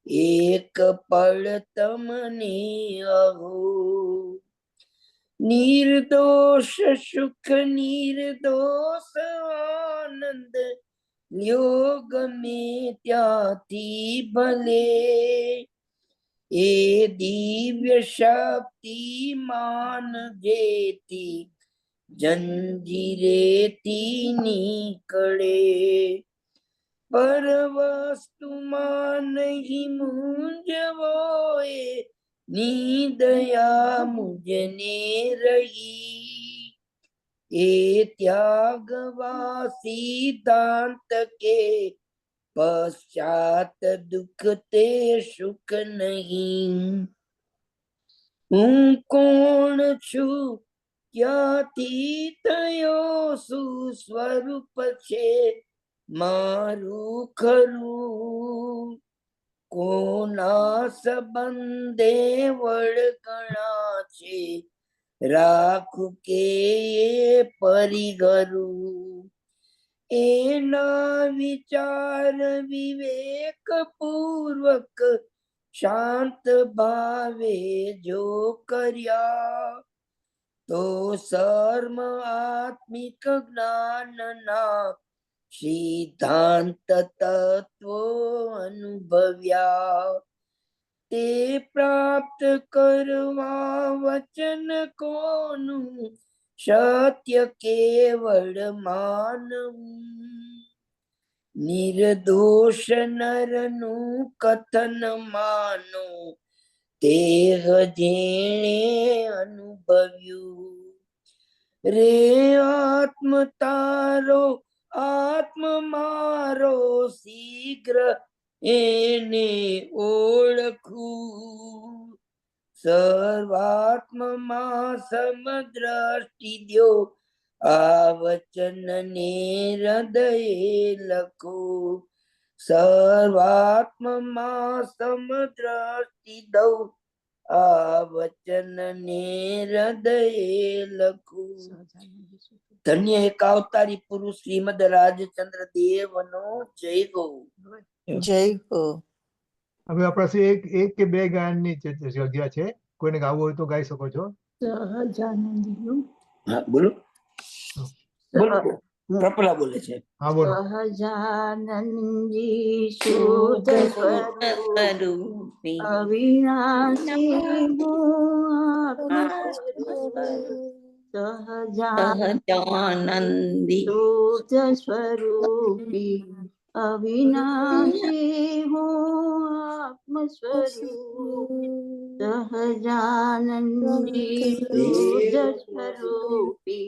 એક પળ તમને અહો। નિર્દોષ સુખ નિર્દોષ આનંદ લ્યો ગમે ત્યાંથી ભલે। એ દિવ્ય શક્તિ માન જેથી જંજીરેથી નીકળે। પર વસ્તુમાં નહીં મૂંઝવો ની દયા મુજને રહી। એ ત્યાગવા સિદ્ધાંત કે પશ્ચાત દુઃખ તે સુખ નહીં। હું કોણ છું ક્યાંથી થયો શું સ્વરૂપ છે મારું ખરું। કોના સંબંધે વળગણા છે રાખું કે પરિઘરું। એના વિચાર વિવેક પૂર્વક શાંત ભાવે જો કર્યા તો સર્મ આત્મિક જ્ઞાનના સિદ્ધાંત તત્વો અનુભવ્યા। તે પ્રાપ્ત કરવા વચન કોનું સત્ય કેવળ માનવું। નિર્દોષ નરનું કથન માનો તેહ જેણે અનુભવ્યું। રે આત્મ તારો આત્મ મારો શીઘ્ર એને ઓળખું। સર્વાત્મમાં સમદ્રષ્ટિ દ્યો આ વચનને હૃદયે લખો। સર્વાત્મમાં સમદ્રષ્ટિ દઉં આ વચનને હૃદયે લખું। ધન્ય એક અવતારી પુરુષ શ્રીમદ રાજચંદ્ર દેવનો જય હો। જય હો। હવે આપણા પાસે એક કે બે ગાયનની જગ્યા છે, કોઈને ગાવું હોય તો ગાઈ શકો છો। સહજાનંદીનું હા બોલો બોલો પ્રપલા બોલે છે। હા બોલો। સહજાનંદી શુદ્ધ સ્વરૂપી અવિનાશી સહજાનંદી શુદ્ધ સ્વરૂપી અવિનાશી આત્મ સ્વરૂપ। સહજાનંદી શુદ્ધ સ્વરૂપી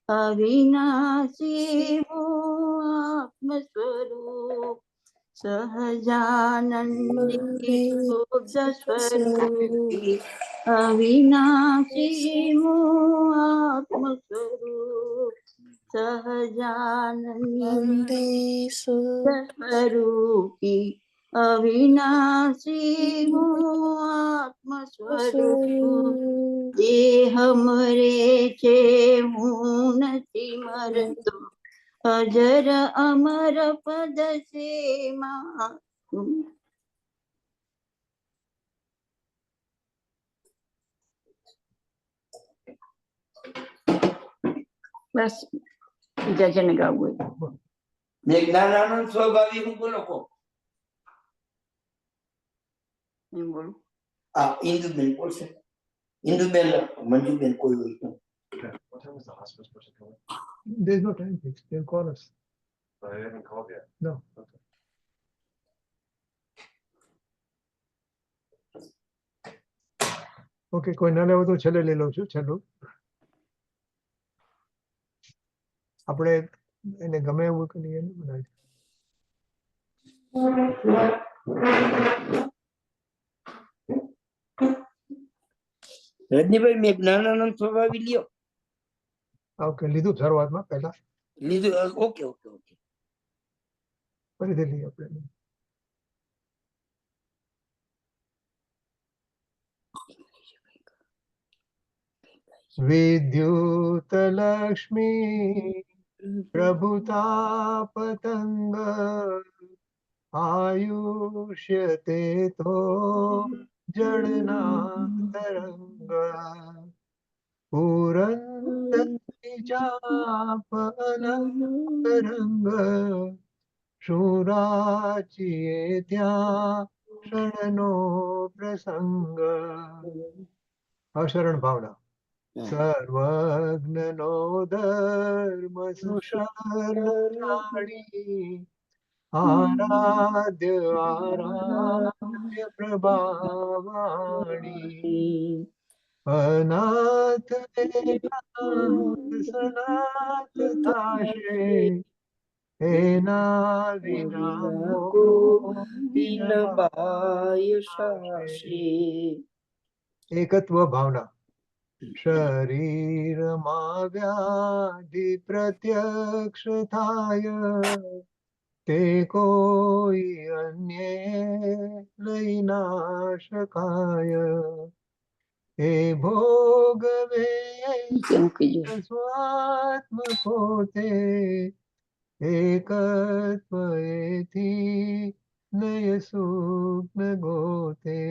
અવિનાશી આત્મ સ્વરૂપ। સહજાનંદી શુદ્ધ સ્વરૂપી અવિનાશી આત્મ સ્વરૂપ। સહજાનંદી શુદ્ધ સ્વરૂપી અવિનાશી આત્મ સ્વરૂપ। દેહ મરે છે હું નથી મરતો અજર અમર પદ છે મારું। બસ બીજા જેને ગાવું હોય. ને જ્ઞાનાનંદ સ્વભાવી હું બોલો કો. એમ બોલું. આ ઇન્દુબેન બોલશે. ઇન્દુબેન, મંજુબેન કોઈ હોય તો. There's no time fix. They'll call us. But I haven't called yet. No. Okay, કોઈ ના લેવો તો છેલ્લે લઈ લઉં છું. છેલ્લું આપણે એને ગમે એવું કરીએ ને બનાવીએ. રજનીભાઈ મેં જ્ઞાનાનંદ સ્વભાવી લ્યો. ઓકે, લીધું શરૂઆતમાં પહેલા, લીધું. Okay okay okay. ફરીથી લઈએ આપણે. વિદ્યુત લક્ષ્મી પ્રભુતા પતંગ આયુષ્ય તે તો જળના તરંગ પુરંદરી ચાપ અનંત રંગ શુરાચીએ ત્યાં શરણનો પ્રસંગ. અશરણ ભાવના. સર્વજ્ઞનો ધર્મ સુશરણાણી આરાધ્ય આરાધ્ય પ્રભાવાણી અનાથ એકાંત સનાથ થાશે એના વિના એકત્વ ભાવના. શરીરમાં વ્યાધિ પ્રત્યક્ષ થાય તે કોઈ અન્ય લઈ ના શકાય એ ભોગવે સ્વાત્મ પોતે એકત્વ એથી નય સુખ ગોતે.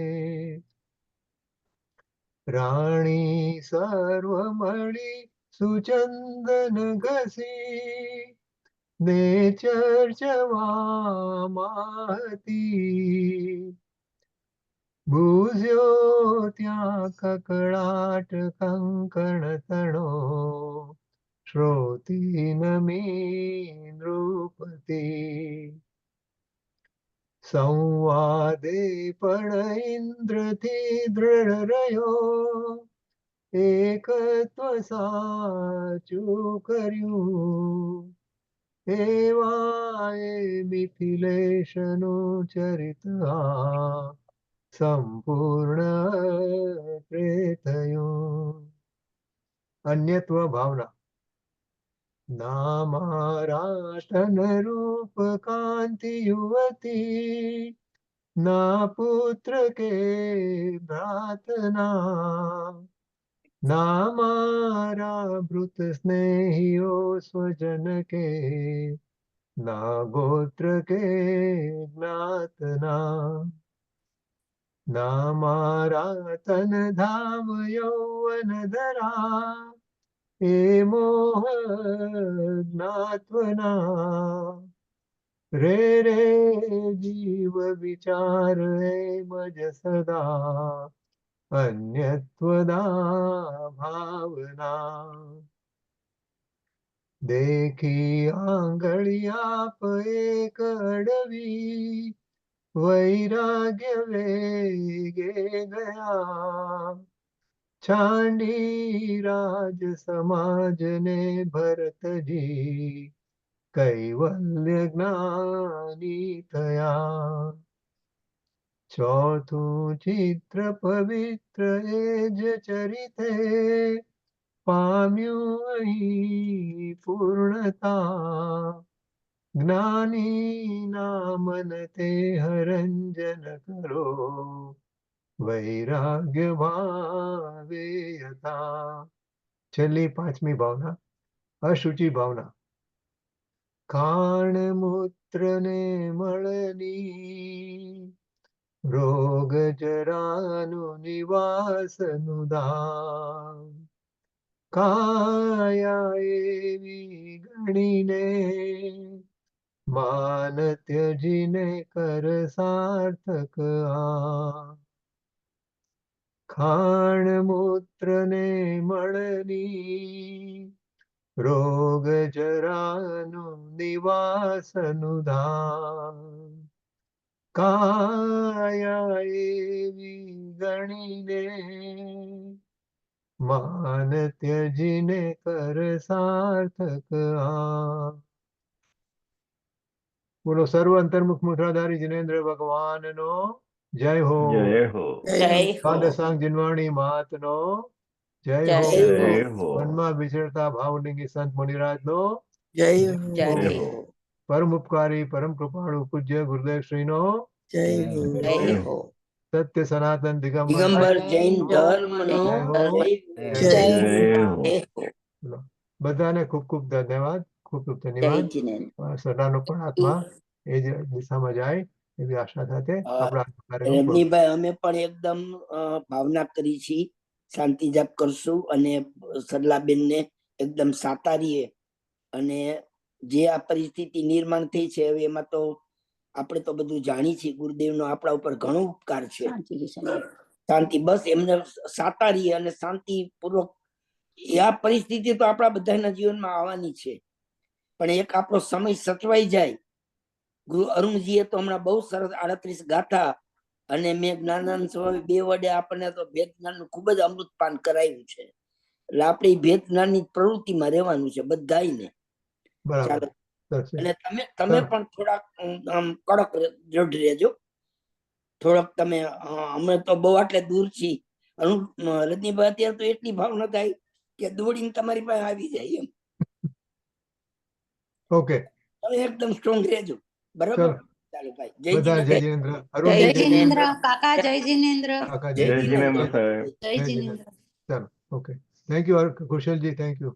રાણી સર્વ મળી સુચંદન ઘસી ને ચર્ચવામાં હતી બુઝ્યો ત્યાં કકળાટ કંકણ તણો શ્રોતી નમી નૃપતિ. સંવાદે પણ ઇન્દ્રથી દૃઢ રહ્યો એકત્વ સાચું કર્યું એવા એ મિથિલેશનું ચરિત સંપૂર્ણ થયું. અન્યત્વ ભાવના. ના મારા તન રૂપ કાંતિ યુવતી ના પુત્ર કે ભ્રાતના ના મારા ભૃત સ્નેહીઓ સ્વજન કે ના ગોત્ર કે જ્ઞાતના ના મારા તન ધામ યૌવન ધરા એ મોહ જ્ઞાત્વના રે રે જીવ વિચાર મજ સદા અન્યત્વદા ભાવના. દેખી આંગળિયાપ એક અડવી વૈરાગ્ય વેગે ગયા છાંડી રાજ સમાજને ભરતજી કૈવલ્ય જ્ઞાની થયા. ચોથું ચિત્ર પવિત્ર એ જ ચરિતે પામ્યું અહીં પૂર્ણતા જ્ઞાની ના મન તે હરંજન કરો વૈરાગ્ય ભાવે હતા. છેલ્લી પાંચમી ભાવના અશુચિ ભાવના. ખાણ મૂત્ર ને મળની રોગ જરાનું નિવાસનું ધામ કાયા એવી ગણીને માન ત્યજીને કર સાર્થક આ ખાણ મૂત્ર ને મળની રોગ જરાનું નિવાસનું ધામ કાયા એવી ગણીને માન ત્યજીને કર સાર્થક આ બોલો સર્વ અંતર્મુખ મુદ્રાધારી જિનેન્દ્ર ભગવાનનો જય હો જય હો જય સાંડ હો સાંગ જિનવાણી મહાત્નો જય જય હો હો. જય હો મનમાં વિચરતા ભાવલિંગી સંત મુનિરાજનો જય જય જય હો હો પરમ ઉપકારી પરમ કૃપાળુ પૂજ્ય ગુરુદેવ શ્રીનો જય જય હો સત્ય સનાતન દિગંબર દિગંબર જૈન ધર્મ નો જય હો. જય જય હો બોલો. બધાને ખૂબ ખૂબ ધન્યવાદ ખૂબ ખૂબ જય ધન્યવાદ જીનેન્દ્ર સદાનો પણ આત્મા એ જ દિશામાં જાય એવી આશા સાથે આપણા આજનો કાર્યક્રમ પૂરો. રજનીભાઈ અમે પણ એકદમ ભાવના કરી છે શાંતિ જાપ કરશું અને સરલાબેન ને એકદમ સાતારીએ અને જે આ પરિસ્થિતિ નિર્માણ થઈ છે હવે એમાં તો આપણે તો બધું જાણી છીએ ગુરુદેવનો આપણા ઉપર ઘણો ઉપકાર છે શાંતિ બસ એમને સાતારીએ અને શાંતિ પૂર્વક આ પરિસ્થિતિ તો આપણા બધાના જીવનમાં આવવાની છે પણ એક આપણો સમય સચવાઈ જાય ગુરુ અરુણજીએ તો હમણાં બહુ સરસ 38 ગાથા અને મેં જ્ઞાનાનંદ સ્વામી 2 વડે આપણને તો ભેદ જ્ઞાનનું ખૂબ જ અમૃતપાન કરાવ્યું છે એટલે આપણે ઈ ભેદ જ્ઞાનની પ્રવૃત્તિમાં રહેવાનું છે બધાયને બરાબર ચાલો સરસ છે. અને તમે પણ થોડાક આમ કડક દ્રઢ રહેજો થોડોક તમે અમે તો બહુ આટલે દૂર છીએ રજનીભાઈ અત્યારે તો એટલી ભાવ ન થાય કે દોડીને તમારી પાસે આવી જાય એમ ઓકે તમે એકદમ સ્ટ્રોંગ રહેજો બરાબર ચલો ચાલો ભાઈ બધા જય જીનેન્દ્ર. જિનેન્દ્ર અરુણજી જય જય જિનેન્દ્ર. જિનેન્દ્ર કાકા જય જિનેન્દ્ર કાકા જય જય જય જિનેન્દ્ર જિનેન્દ્ર સાહેબ જય જય જિનેન્દ્ર જિનેન્દ્ર ચલો ઓકે થેન્ક યુ કુશલજી થેન્ક યુ